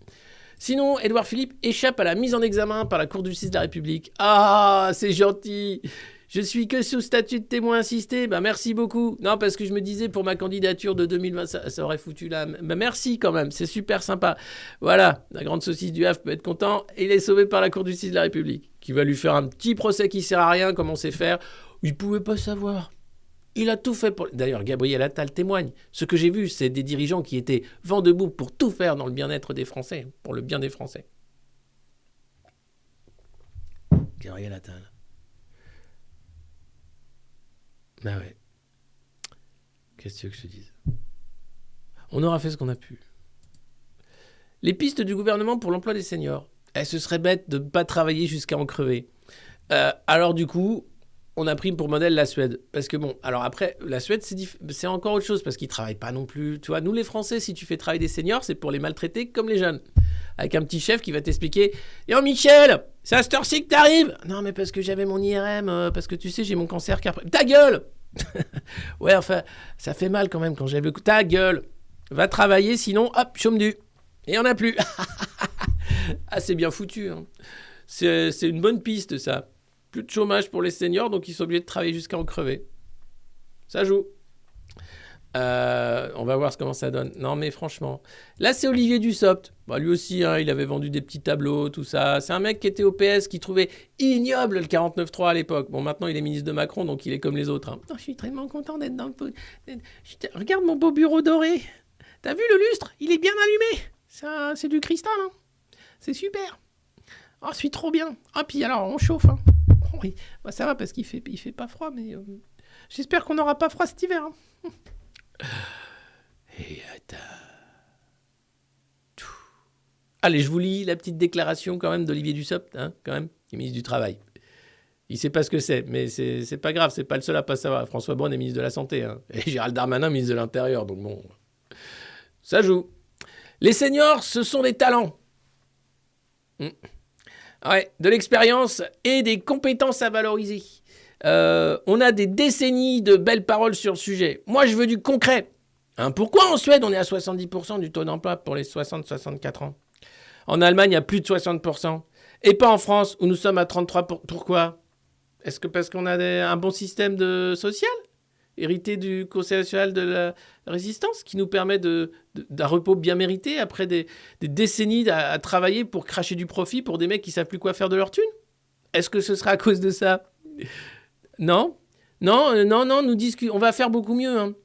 Sinon, Édouard Philippe échappe à la mise en examen par la Cour de justice de la République. Ah, c'est gentil. Je suis que sous statut de témoin assisté. Bah, merci beaucoup. Non, parce que je me disais, pour ma candidature de 2020, ça aurait foutu là. Bah, merci quand même, c'est super sympa. Voilà, la grande saucisse du Havre peut être content. Et il est sauvé par la Cour de justice de la République, qui va lui faire un petit procès qui sert à rien, comme on sait faire. Il pouvait pas savoir. Il a tout fait pour... D'ailleurs, Gabriel Attal témoigne. Ce que j'ai vu, c'est des dirigeants qui étaient vent debout pour tout faire dans le bien-être des Français, pour le bien des Français. Gabriel Attal. Ben ouais. Qu'est-ce que tu veux que je te dise ? On aura fait ce qu'on a pu. Les pistes du gouvernement pour l'emploi des seniors. Ce serait bête de ne pas travailler jusqu'à en crever. Alors du coup... On a pris pour modèle la Suède. Parce que bon, alors après, la Suède, c'est encore autre chose parce qu'ils ne travaillent pas non plus. Tu vois, nous les Français, si tu fais travailler des seniors, c'est pour les maltraiter comme les jeunes. Avec un petit chef qui va t'expliquer « Yo Michel, c'est à cette heure-ci que t'arrives !»« Non, mais parce que j'avais mon IRM, parce que tu sais, j'ai mon cancer qu'après... »« Ta gueule !» Ouais, enfin, ça fait mal quand même quand j'avais le coup. « Ta gueule ! Va travailler, sinon, hop, chôme du. » Et il n'y en a plus. Ah, c'est bien foutu. Hein. C'est une bonne piste, ça. Plus de chômage pour les seniors, donc ils sont obligés de travailler jusqu'à en crever. Ça joue. On va voir comment ça donne. Non, mais franchement. Là, c'est Olivier Dussopt. Bah, lui aussi, hein, il avait vendu des petits tableaux, tout ça. C'est un mec qui était au PS, qui trouvait ignoble le 49.3 à l'époque. Bon, maintenant, il est ministre de Macron, donc il est comme les autres. Hein. Non, je suis tellement content d'être dans le... Regarde mon beau bureau doré. T'as vu le lustre ? Il est bien allumé. Ça, c'est du cristal. Hein. C'est super. Oh, je suis trop bien. Ah, puis alors, on chauffe. Hein. Oui, bah, ça va parce qu'il fait pas froid, mais j'espère qu'on n'aura pas froid cet hiver. Hein. Et attends. Allez, je vous lis la petite déclaration quand même d'Olivier Dussopt, hein, quand même, qui est ministre du Travail. Il sait pas ce que c'est, mais c'est pas grave, c'est pas le seul à pas savoir. François Braun est ministre de la Santé, hein, et Gérald Darmanin, ministre de l'Intérieur, donc bon, ça joue. Les seniors, ce sont des talents. Ouais, de l'expérience et des compétences à valoriser. On a des décennies de belles paroles sur le sujet. Moi, je veux du concret. Hein, pourquoi en Suède, on est à 70% du taux d'emploi pour les 60-64 ans ? En Allemagne, il y a plus de 60%. Et pas en France, où nous sommes à 33%. Pourquoi ? Est-ce que parce qu'on a un bon système social ? Hérité du Conseil national de la résistance, qui nous permet d'un repos bien mérité après des décennies à travailler pour cracher du profit pour des mecs qui ne savent plus quoi faire de leur thune. Est-ce que ce sera à cause de ça ? Non, on va faire beaucoup mieux. Hein.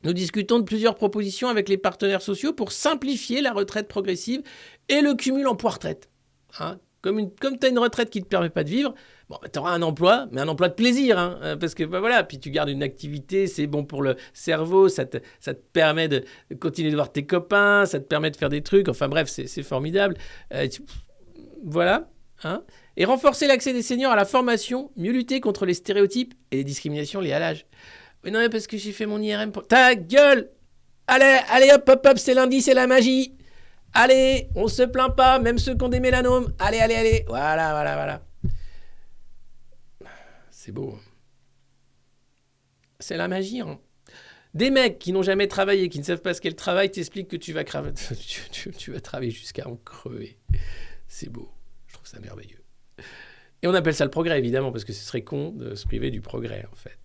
Nous discutons de plusieurs propositions avec les partenaires sociaux pour simplifier la retraite progressive et le cumul emploi-retraite. Hein. Comme tu as une retraite qui ne te permet pas de vivre, bon, tu auras un emploi, mais un emploi de plaisir. Hein, parce que voilà, puis tu gardes une activité, c'est bon pour le cerveau, ça te permet de continuer de voir tes copains, ça te permet de faire des trucs. Enfin bref, c'est formidable. Voilà. Hein. Et renforcer l'accès des seniors à la formation, mieux lutter contre les stéréotypes et les discriminations liées à l'âge. Mais non, mais parce que j'ai fait mon IRM pour... Ta gueule ! Allez, hop, c'est lundi, c'est la magie. Allez, on se plaint pas, même ceux qui ont des mélanomes. Allez. Voilà. C'est beau. C'est la magie. Hein. Des mecs qui n'ont jamais travaillé, qui ne savent pas ce qu'est le travail, t'expliquent que tu vas tu vas travailler jusqu'à en crever. C'est beau. Je trouve ça merveilleux. Et on appelle ça le progrès, évidemment, parce que ce serait con de se priver du progrès, en fait.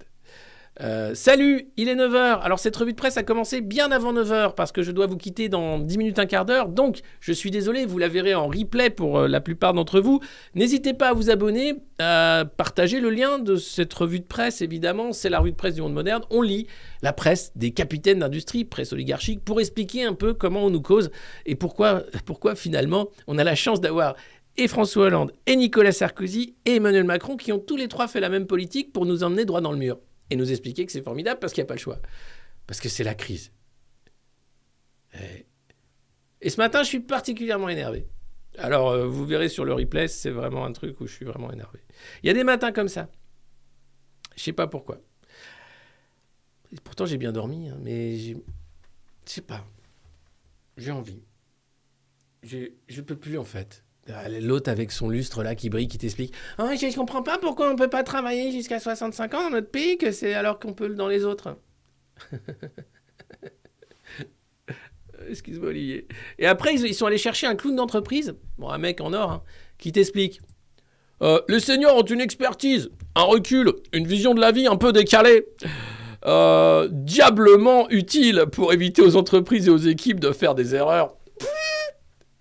Salut, il est 9h. Alors cette revue de presse a commencé bien avant 9h parce que je dois vous quitter dans 10 minutes, un quart d'heure. Donc je suis désolé, vous la verrez en replay pour la plupart d'entre vous. N'hésitez pas à vous abonner, à partager le lien de cette revue de presse. Évidemment, c'est la revue de presse du monde moderne. On lit la presse des capitaines d'industrie, presse oligarchique, pour expliquer un peu comment on nous cause et pourquoi finalement on a la chance d'avoir et François Hollande, et Nicolas Sarkozy, et Emmanuel Macron, qui ont tous les trois fait la même politique pour nous emmener droit dans le mur. Et nous expliquer que c'est formidable parce qu'il n'y a pas le choix. Parce que c'est la crise. Et ce matin, je suis particulièrement énervé. Alors, vous verrez sur le replay, c'est vraiment un truc où je suis vraiment énervé. Il y a des matins comme ça. Je sais pas pourquoi. Et pourtant, j'ai bien dormi, hein, mais je sais pas. J'ai envie. Je peux plus, en fait. L'autre avec son lustre là qui brille, qui t'explique « Oh, je comprends pas pourquoi on peut pas travailler jusqu'à 65 ans dans notre pays, que c'est alors qu'on peut dans les autres. » Excuse-moi, Olivier. Et après, ils sont allés chercher un clown d'entreprise, bon, un mec en or, hein, qui t'explique les seniors ont une expertise, un recul, une vision de la vie un peu décalée, diablement utile pour éviter aux entreprises et aux équipes de faire des erreurs.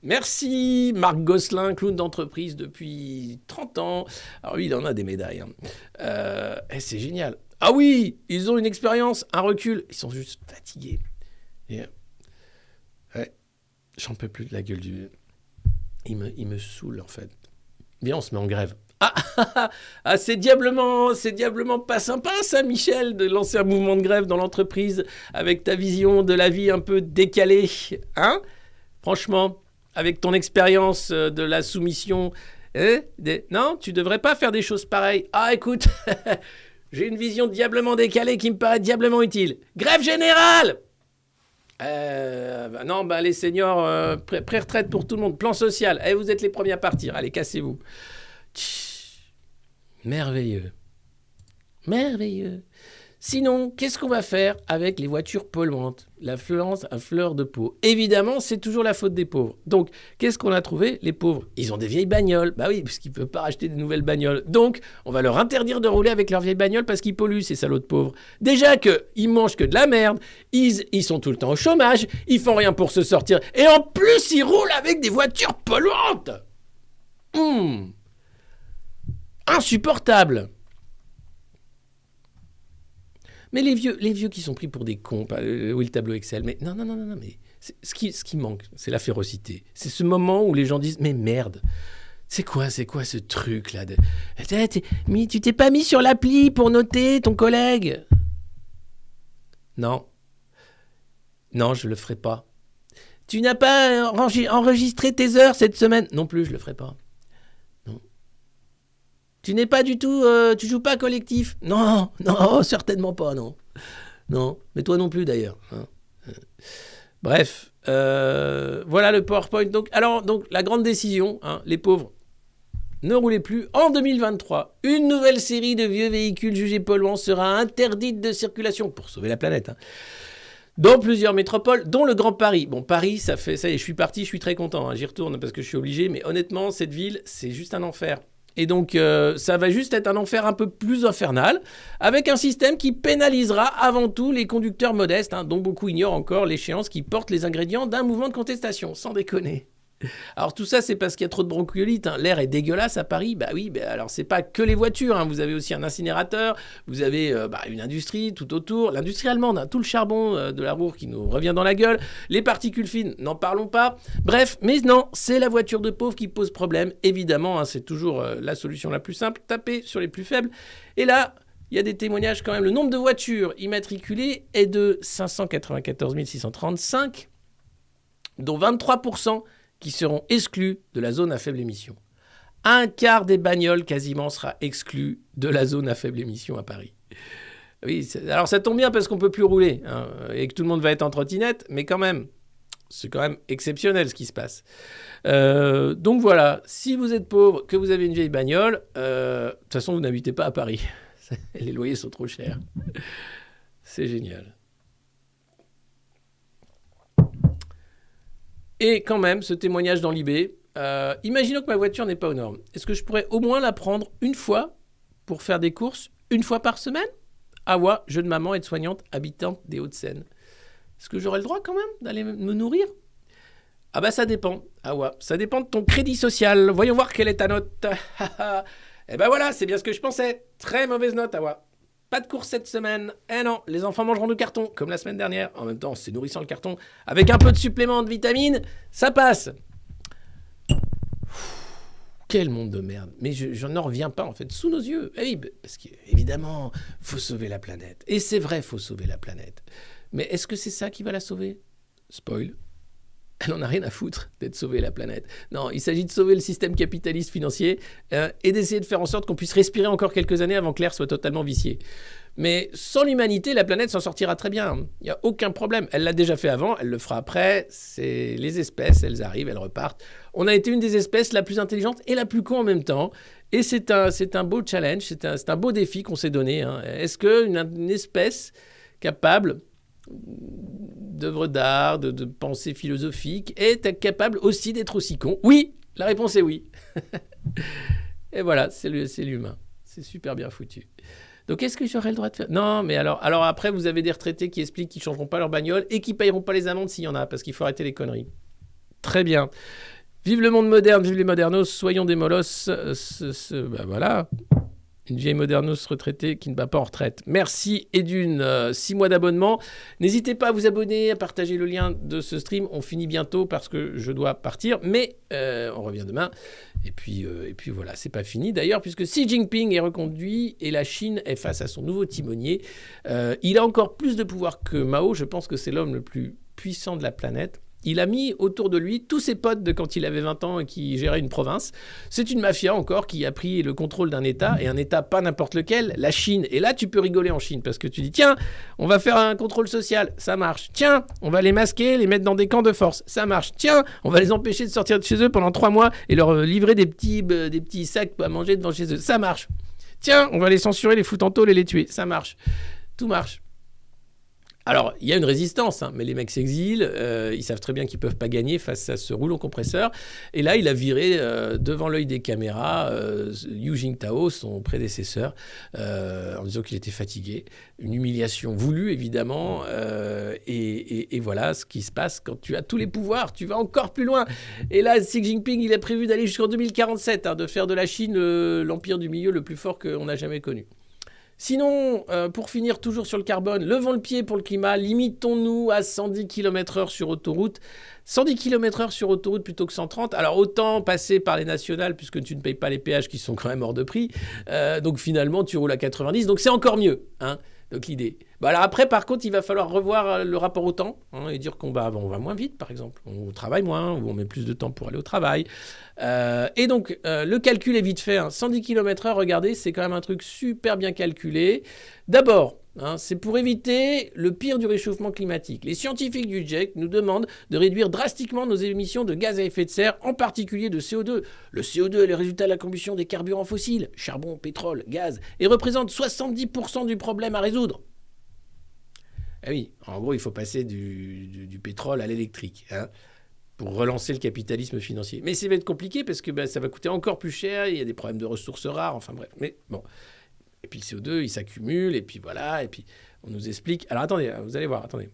Merci, Marc Gosselin, clown d'entreprise depuis 30 ans. Alors lui, il en a des médailles. Hein. C'est génial. Ah oui, ils ont une expérience, un recul. Ils sont juste fatigués. Et, ouais, j'en peux plus de la gueule du... Il me saoule, en fait. Viens, on se met en grève. Ah, c'est diablement pas sympa, ça, Michel, de lancer un mouvement de grève dans l'entreprise avec ta vision de la vie un peu décalée. Hein ? Franchement, avec ton expérience de la soumission... Non, tu devrais pas faire des choses pareilles. Ah, écoute, j'ai une vision diablement décalée qui me paraît diablement utile. Grève générale ! Non, les seniors, pré-retraite pour tout le monde, plan social. Vous êtes les premiers à partir. Allez, cassez-vous. Merveilleux. Merveilleux. Sinon, qu'est-ce qu'on va faire avec les voitures polluantes ? L'affluence à fleur de peau. Évidemment, c'est toujours la faute des pauvres. Donc, qu'est-ce qu'on a trouvé ? Les pauvres, ils ont des vieilles bagnoles. Bah oui, parce qu'ils ne peuvent pas acheter des nouvelles bagnoles. Donc, on va leur interdire de rouler avec leurs vieilles bagnoles parce qu'ils polluent, ces salauds de pauvres. Déjà qu'ils mangent que de la merde, ils sont tout le temps au chômage, ils font rien pour se sortir. Et en plus, ils roulent avec des voitures polluantes. Insupportable. Mais les vieux qui sont pris pour des cons, oui, le tableau Excel, mais non, mais ce qui manque, c'est la férocité. C'est ce moment où les gens disent, mais merde, c'est quoi ce truc-là mais tu t'es pas mis sur l'appli pour noter ton collègue ? Non, je le ferai pas. Tu n'as pas enregistré tes heures cette semaine ? Non plus, je le ferai pas. Non. Tu n'es pas du tout... tu joues pas collectif ? Non, certainement pas, non. Non, mais toi non plus d'ailleurs. Hein. Bref, voilà le PowerPoint. Donc, la grande décision, hein, les pauvres, ne roulez plus. En 2023, une nouvelle série de vieux véhicules jugés polluants sera interdite de circulation pour sauver la planète. Hein. Dans plusieurs métropoles, dont le Grand Paris. Bon, Paris, ça y est, je suis parti, je suis très content. Hein, j'y retourne parce que je suis obligé. Mais honnêtement, cette ville, c'est juste un enfer. Et donc, ça va juste être un enfer un peu plus infernal, avec un système qui pénalisera avant tout les conducteurs modestes, hein, dont beaucoup ignorent encore l'échéance qui porte les ingrédients d'un mouvement de contestation, sans déconner. Alors tout ça, c'est parce qu'il y a trop de bronchiolite. Hein. L'air est dégueulasse à Paris. Bah oui, alors c'est pas que les voitures. Hein. Vous avez aussi un incinérateur. Vous avez une industrie tout autour. L'industrie allemande, hein, tout le charbon de la Ruhr qui nous revient dans la gueule. Les particules fines, n'en parlons pas. Bref, mais non, c'est la voiture de pauvre qui pose problème. Évidemment, hein, c'est toujours la solution la plus simple. Taper sur les plus faibles. Et là, il y a des témoignages quand même. Le nombre de voitures immatriculées est de 594 635, dont 23% qui seront exclus de la zone à faible émission. Un quart des bagnoles quasiment sera exclu de la zone à faible émission à Paris. Oui, alors ça tombe bien parce qu'on ne peut plus rouler hein, et que tout le monde va être en trottinette, mais quand même, c'est quand même exceptionnel ce qui se passe. Donc voilà, si vous êtes pauvre, que vous avez une vieille bagnole, de toute façon vous n'habitez pas à Paris. Les loyers sont trop chers. C'est génial. Et quand même, ce témoignage dans l'IB, imaginons que ma voiture n'est pas aux normes. Est-ce que je pourrais au moins la prendre une fois pour faire des courses, une fois par semaine ? Awa, jeune maman aide-soignante habitante des Hauts-de-Seine. Est-ce que j'aurais le droit quand même d'aller me nourrir ? Ah bah ça dépend, Awa. Ça dépend de ton crédit social. Voyons voir quelle est ta note. Eh ben voilà, c'est bien ce que je pensais. Très mauvaise note, Awa. Pas de course cette semaine. Eh non, les enfants mangeront du carton, comme la semaine dernière. En même temps, c'est nourrissant le carton. Avec un peu de supplément de vitamines, ça passe. Quel monde de merde. Mais je n'en reviens pas, en fait, sous nos yeux. Eh oui, parce qu'évidemment, il faut sauver la planète. Et c'est vrai, il faut sauver la planète. Mais est-ce que c'est ça qui va la sauver? Spoil. Elle n'en a rien à foutre d'être sauver la planète. Non, il s'agit de sauver le système capitaliste financier et d'essayer de faire en sorte qu'on puisse respirer encore quelques années avant que l'air soit totalement vicié. Mais sans l'humanité, la planète s'en sortira très bien. Il n'y a aucun problème. Elle l'a déjà fait avant, elle le fera après. C'est les espèces, elles arrivent, elles repartent. On a été une des espèces la plus intelligente et la plus con en même temps. Et c'est un beau challenge, c'est un beau défi qu'on s'est donné. Est-ce qu'une espèce capable d'œuvres d'art, de pensée philosophique, est capable aussi d'être aussi con? Oui, la réponse est oui. Et voilà, c'est l'humain. C'est super bien foutu. Donc, est-ce que j'aurais le droit de faire? Non, mais alors après, vous avez des retraités qui expliquent qu'ils ne changeront pas leur bagnole et qui ne payeront pas les amendes s'il y en a, parce qu'il faut arrêter les conneries. Très bien. Vive le monde moderne, vive les modernos, soyons des molosses. Ben voilà. Une vieille modernos retraitée qui ne bat pas en retraite. Merci Edune, 6 mois d'abonnement. N'hésitez pas à vous abonner, à partager le lien de ce stream. On finit bientôt parce que je dois partir, mais on revient demain. Et puis voilà, c'est pas fini. D'ailleurs, puisque Xi Jinping est reconduit et la Chine est face à son nouveau timonier, il a encore plus de pouvoir que Mao. Je pense que c'est l'homme le plus puissant de la planète. Il a mis autour de lui tous ses potes de quand il avait 20 ans et qui gérait une province. C'est une mafia encore qui a pris le contrôle d'un État, et un État pas n'importe lequel, la Chine. Et là, tu peux rigoler en Chine parce que tu dis, tiens, on va faire un contrôle social, ça marche. Tiens, on va les masquer, les mettre dans des camps de force, ça marche. Tiens, on va les empêcher de sortir de chez eux pendant 3 mois et leur livrer des petits sacs à manger devant chez eux, ça marche. Tiens, on va les censurer, les foutre en tôle et les tuer, ça marche. Tout marche. Alors, il y a une résistance, mais les mecs s'exilent, ils savent très bien qu'ils ne peuvent pas gagner face à ce rouleau compresseur. Et là, il a viré devant l'œil des caméras Hu Jintao, son prédécesseur, en disant qu'il était fatigué. Une humiliation voulue, évidemment. Et voilà ce qui se passe quand tu as tous les pouvoirs. Tu vas encore plus loin. Et là, Xi Jinping, il a prévu d'aller jusqu'en 2047, de faire de la Chine l'empire du milieu le plus fort qu'on a jamais connu. Sinon, pour finir toujours sur le carbone, levons le pied pour le climat, limitons-nous à 110 km/h sur autoroute. 110 km/h sur autoroute plutôt que 130. Alors autant passer par les nationales puisque tu ne payes pas les péages qui sont quand même hors de prix. Donc finalement, tu roules à 90. Donc c'est encore mieux. Donc l'idée. Alors après, par contre, il va falloir revoir le rapport au temps et dire qu'on va moins vite, par exemple. On travaille moins ou on met plus de temps pour aller au travail. Et donc, le calcul est vite fait. 110 km/h, regardez, c'est quand même un truc super bien calculé. D'abord, c'est pour éviter le pire du réchauffement climatique. Les scientifiques du GIEC nous demandent de réduire drastiquement nos émissions de gaz à effet de serre, en particulier de CO2. Le CO2 est le résultat de la combustion des carburants fossiles, charbon, pétrole, gaz, et représente 70% du problème à résoudre. Ah oui, en gros, il faut passer du pétrole à l'électrique pour relancer le capitalisme financier. Mais ça va être compliqué parce que ça va coûter encore plus cher, il y a des problèmes de ressources rares, enfin bref. Mais bon. Et puis le CO2, il s'accumule, et puis voilà, et puis on nous explique. Alors attendez, vous allez voir, attendez.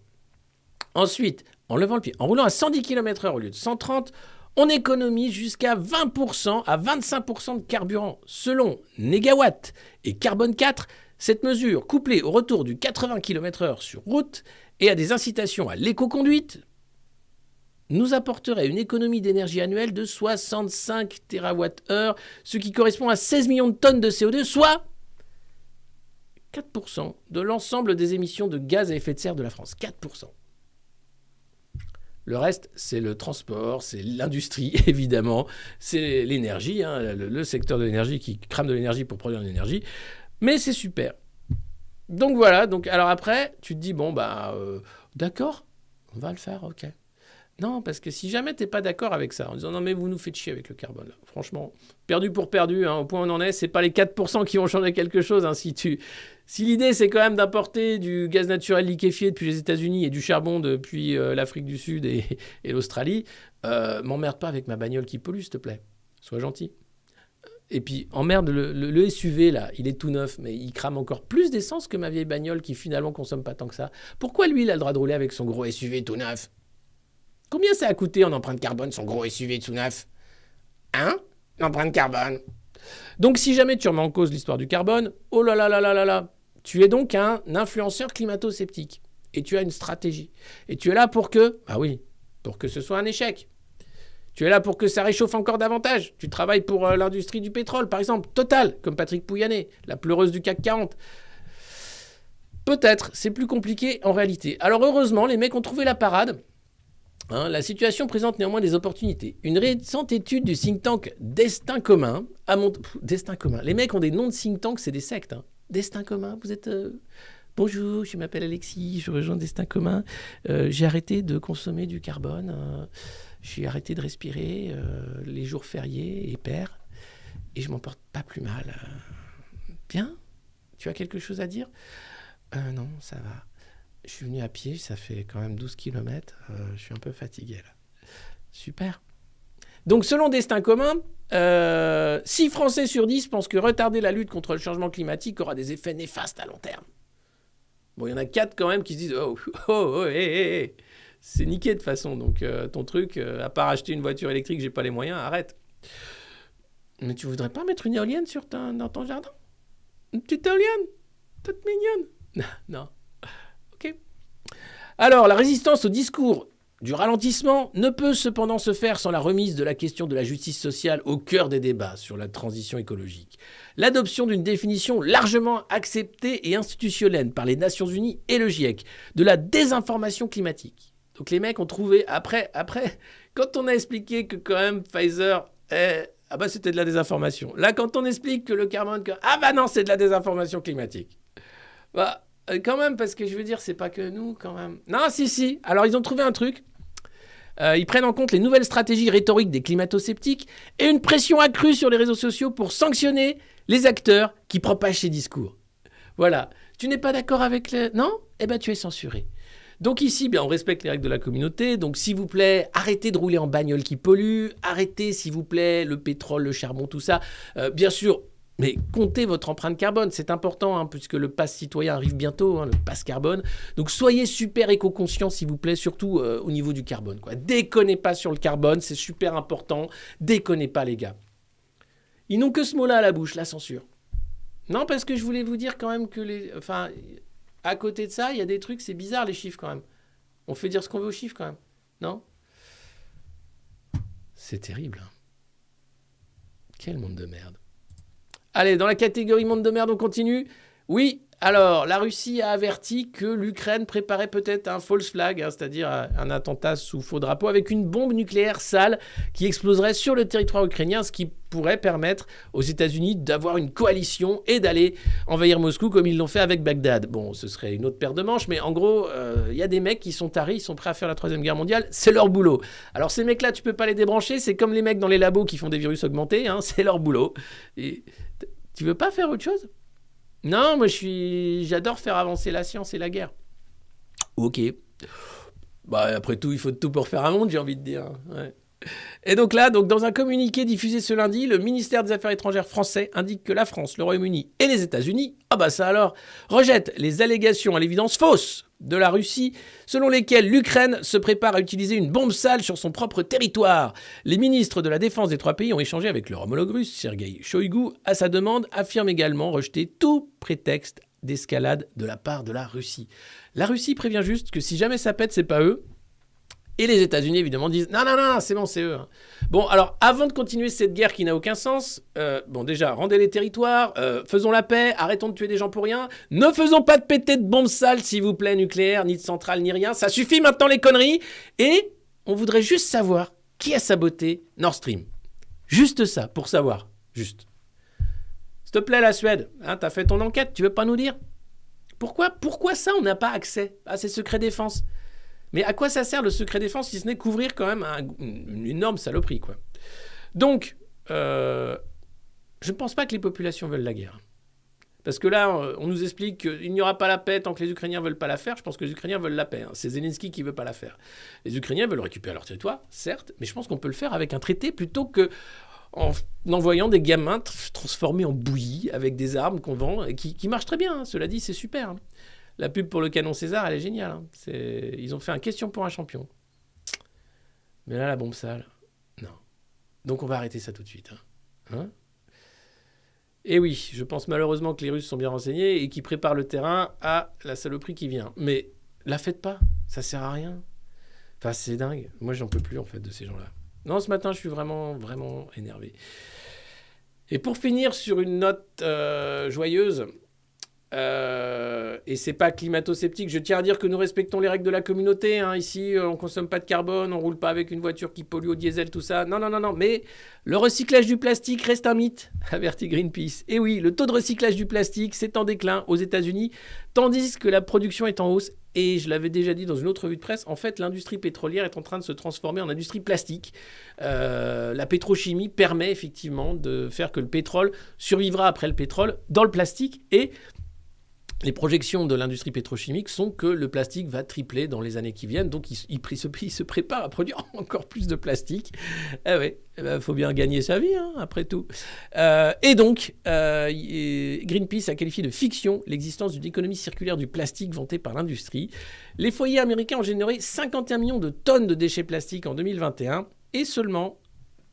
Ensuite, en levant le pied, en roulant à 110 km/h au lieu de 130, on économise jusqu'à 20% à 25% de carburant. Selon Negawatt et Carbone 4, cette mesure, couplée au retour du 80 km/h sur route et à des incitations à l'éco-conduite, nous apporterait une économie d'énergie annuelle de 65 TWh, ce qui correspond à 16 millions de tonnes de CO2, soit 4% de l'ensemble des émissions de gaz à effet de serre de la France. 4%. Le reste, c'est le transport, c'est l'industrie, évidemment, c'est l'énergie, le secteur de l'énergie qui crame de l'énergie pour produire de l'énergie. Mais c'est super. Donc voilà, alors après, tu te dis, d'accord, on va le faire, ok. Non, parce que si jamais tu n'es pas d'accord avec ça, en disant non mais vous nous faites chier avec le carbone, là. Franchement, perdu pour perdu, au point où on en est, c'est pas les 4% qui vont changer quelque chose. Si l'idée c'est quand même d'importer du gaz naturel liquéfié depuis les États-Unis et du charbon depuis l'Afrique du Sud et l'Australie, m'emmerde pas avec ma bagnole qui pollue, s'il te plaît. Sois gentil. Et puis, emmerde, le SUV, là, il est tout neuf, mais il crame encore plus d'essence que ma vieille bagnole qui finalement consomme pas tant que ça. Pourquoi lui, il a le droit de rouler avec son gros SUV tout neuf ? Combien ça a coûté en empreinte carbone, son gros SUV tout neuf ? L'empreinte carbone. Donc, si jamais tu remets en cause l'histoire du carbone, oh là là là là là là, tu es donc un influenceur climato-sceptique. Et tu as une stratégie. Et tu es là pour que ce soit un échec. Tu es là pour que ça réchauffe encore davantage. Tu travailles pour l'industrie du pétrole, par exemple. Total, comme Patrick Pouyanné, la pleureuse du CAC 40. Peut-être, c'est plus compliqué en réalité. Alors heureusement, les mecs ont trouvé la parade. La situation présente néanmoins des opportunités. Une récente étude du think tank Destin Commun a montré... Destin Commun. Les mecs ont des noms de think tank, c'est des sectes. Destin Commun, vous êtes... Bonjour, je m'appelle Alexis, je rejoins Destin Commun. J'ai arrêté de consommer du carbone. J'ai arrêté de respirer les jours fériés et pairs. Et je m'en porte pas plus mal. Bien ? Tu as quelque chose à dire ? Non, ça va. Je suis venu à pied, ça fait quand même 12 km. Je suis un peu fatigué là. Super. Donc selon Destin Commun, 6 Français sur 10 pensent que retarder la lutte contre le changement climatique aura des effets néfastes à long terme. Bon, il y en a 4 quand même qui se disent « Oh, hey. C'est niqué de toute façon, donc ton truc, à part acheter une voiture électrique, j'ai pas les moyens, arrête. » Mais tu voudrais pas mettre une éolienne dans ton jardin ? Une petite éolienne ? Toute mignonne. Non. Ok. Alors, la résistance au discours du ralentissement ne peut cependant se faire sans la remise de la question de la justice sociale au cœur des débats sur la transition écologique. L'adoption d'une définition largement acceptée et institutionnelle par les Nations Unies et le GIEC de la désinformation climatique. Donc les mecs ont trouvé, après, quand on a expliqué que quand même Pfizer, c'était de la désinformation. Là, quand on explique que le carbone, non, c'est de la désinformation climatique. Quand même, parce que je veux dire, c'est pas que nous, quand même. Non, si. Alors, ils ont trouvé un truc. Ils prennent en compte les nouvelles stratégies rhétoriques des climato-sceptiques et une pression accrue sur les réseaux sociaux pour sanctionner les acteurs qui propagent ces discours. Voilà. Tu n'es pas d'accord avec le... Non ? Tu es censuré. Donc ici, on respecte les règles de la communauté. Donc s'il vous plaît, arrêtez de rouler en bagnole qui pollue. Arrêtez, s'il vous plaît, le pétrole, le charbon, tout ça. Bien sûr, mais comptez votre empreinte carbone. C'est important, puisque le pass citoyen arrive bientôt, le pass carbone. Donc soyez super éco-conscients, s'il vous plaît, surtout au niveau du carbone. Déconnez pas sur le carbone, c'est super important. Déconnez pas, les gars. Ils n'ont que ce mot-là à la bouche, la censure. Non, parce que je voulais vous dire quand même que à côté de ça, il y a des trucs, c'est bizarre les chiffres quand même. On fait dire ce qu'on veut aux chiffres quand même. Non ? C'est terrible. Quel monde de merde. Allez, dans la catégorie monde de merde, on continue. Oui, alors, la Russie a averti que l'Ukraine préparait peut-être un false flag, c'est-à-dire un attentat sous faux drapeau, avec une bombe nucléaire sale qui exploserait sur le territoire ukrainien, ce qui pourrait permettre aux États-Unis d'avoir une coalition et d'aller envahir Moscou comme ils l'ont fait avec Bagdad. Bon, ce serait une autre paire de manches, mais en gros, y a des mecs qui sont tarés, ils sont prêts à faire la Troisième Guerre mondiale, c'est leur boulot. Alors ces mecs-là, tu peux pas les débrancher, c'est comme les mecs dans les labos qui font des virus augmentés, c'est leur boulot. Et tu veux pas faire autre chose ? Non, moi j'adore faire avancer la science et la guerre. Ok. Après tout, il faut tout pour faire un monde, j'ai envie de dire. Ouais. Et donc là, dans un communiqué diffusé ce lundi, le ministère des Affaires étrangères français indique que la France, le Royaume-Uni et les États-Unis, rejettent les allégations à l'évidence fausses de la Russie, selon lesquelles l'Ukraine se prépare à utiliser une bombe sale sur son propre territoire. Les ministres de la Défense des 3 pays ont échangé avec leur homologue russe, Sergueï Shoïgu, à sa demande, affirme également rejeter tout prétexte d'escalade de la part de la Russie. La Russie prévient juste que si jamais ça pète, c'est pas eux. Et les États-Unis, évidemment, disent « Non, c'est bon, c'est eux. » Bon, alors, avant de continuer cette guerre qui n'a aucun sens, déjà, rendez les territoires, faisons la paix, arrêtons de tuer des gens pour rien, ne faisons pas de péter de bombes sales, s'il vous plaît, nucléaires, ni de centrales, ni rien, ça suffit maintenant les conneries, et on voudrait juste savoir qui a saboté Nord Stream. Juste ça, pour savoir, juste. S'il te plaît, la Suède, t'as fait ton enquête, tu veux pas nous dire ? Pourquoi ça, on n'a pas accès à ces secrets défense ? Mais à quoi ça sert le secret défense si ce n'est couvrir quand même une énorme saloperie, quoi. Donc, je ne pense pas que les populations veulent la guerre. Parce que là, on nous explique qu'il n'y aura pas la paix tant que les Ukrainiens ne veulent pas la faire. Je pense que les Ukrainiens veulent la paix. C'est Zelensky qui ne veut pas la faire. Les Ukrainiens veulent récupérer leur territoire, certes, mais je pense qu'on peut le faire avec un traité plutôt que en envoyant des gamins transformés en bouillie avec des armes qu'on vend et qui marchent très bien. Cela dit, c'est super. La pub pour le canon César, elle est géniale. Ils ont fait un question pour un champion. Mais là, la bombe sale, non. Donc on va arrêter ça tout de suite. Et oui, je pense malheureusement que les Russes sont bien renseignés et qu'ils préparent le terrain à la saloperie qui vient. Mais la faites pas, ça sert à rien. Enfin, c'est dingue. Moi, j'en peux plus en fait de ces gens-là. Non, ce matin, je suis vraiment, vraiment énervé. Et pour finir sur une note joyeuse, et c'est pas climato-sceptique, je tiens à dire que nous respectons les règles de la communauté. Hein. Ici, on consomme pas de carbone, on roule pas avec une voiture qui pollue au diesel, tout ça. Non, non, non, non. Mais le recyclage du plastique reste un mythe, avertit Greenpeace. Et oui, le taux de recyclage du plastique, c'est en déclin aux États-Unis, tandis que la production est en hausse. Et je l'avais déjà dit dans une autre revue de presse, en fait, l'industrie pétrolière est en train de se transformer en industrie plastique. La pétrochimie permet effectivement de faire que le pétrole survivra après le pétrole dans le plastique. Et les projections de l'industrie pétrochimique sont que le plastique va tripler dans les années qui viennent. Donc, ce pays se prépare à produire encore plus de plastique. Ah ouais, faut bien gagner sa vie, hein, après tout. Et donc, Greenpeace a qualifié de fiction l'existence d'une économie circulaire du plastique vantée par l'industrie. Les foyers américains ont généré 51 millions de tonnes de déchets plastiques en 2021 et seulement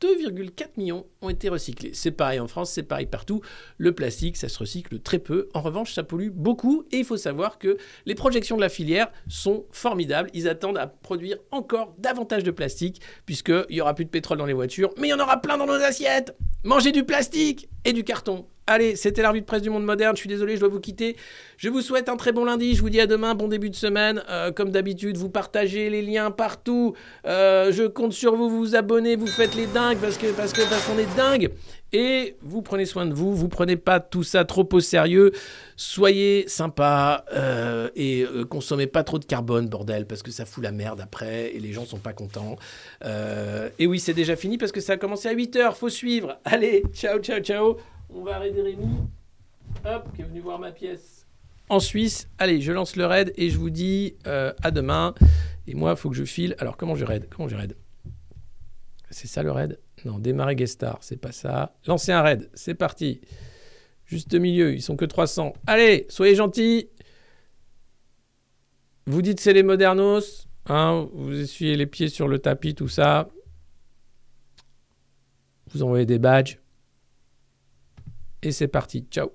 2,4 millions ont été recyclés. C'est pareil en France, c'est pareil partout. Le plastique, ça se recycle très peu. En revanche, ça pollue beaucoup. Et il faut savoir que les projections de la filière sont formidables. Ils attendent à produire encore davantage de plastique, puisqu'il n'y aura plus de pétrole dans les voitures, mais il y en aura plein dans nos assiettes. Mangez du plastique et du carton. Allez, c'était la revue de presse du monde moderne. Je suis désolé, je dois vous quitter. Je vous souhaite un très bon lundi. Je vous dis à demain. Bon début de semaine. Comme d'habitude, vous partagez les liens partout. Je compte sur vous. Vous vous abonnez. Vous faites les dingues parce qu'on est dingues. Et vous prenez soin de vous. Vous prenez pas tout ça trop au sérieux. Soyez sympa et consommez pas trop de carbone, bordel, parce que ça fout la merde après et les gens sont pas contents. Et oui, c'est déjà fini parce que ça a commencé à 8h. Faut suivre. Allez, ciao, ciao, ciao. On va raider Rémi, hop, qui est venu voir ma pièce en Suisse. Allez, je lance le raid et je vous dis à demain. Et moi, il faut que je file. Alors, comment je raid? C'est ça le raid? Non, démarrer guest star, c'est pas ça. Lancer un raid, c'est parti. Juste milieu, ils sont que 300. Allez, soyez gentils. Vous dites c'est les modernos. Hein, vous essuyez les pieds sur le tapis, tout ça. Vous envoyez des badges. Et c'est parti. Ciao.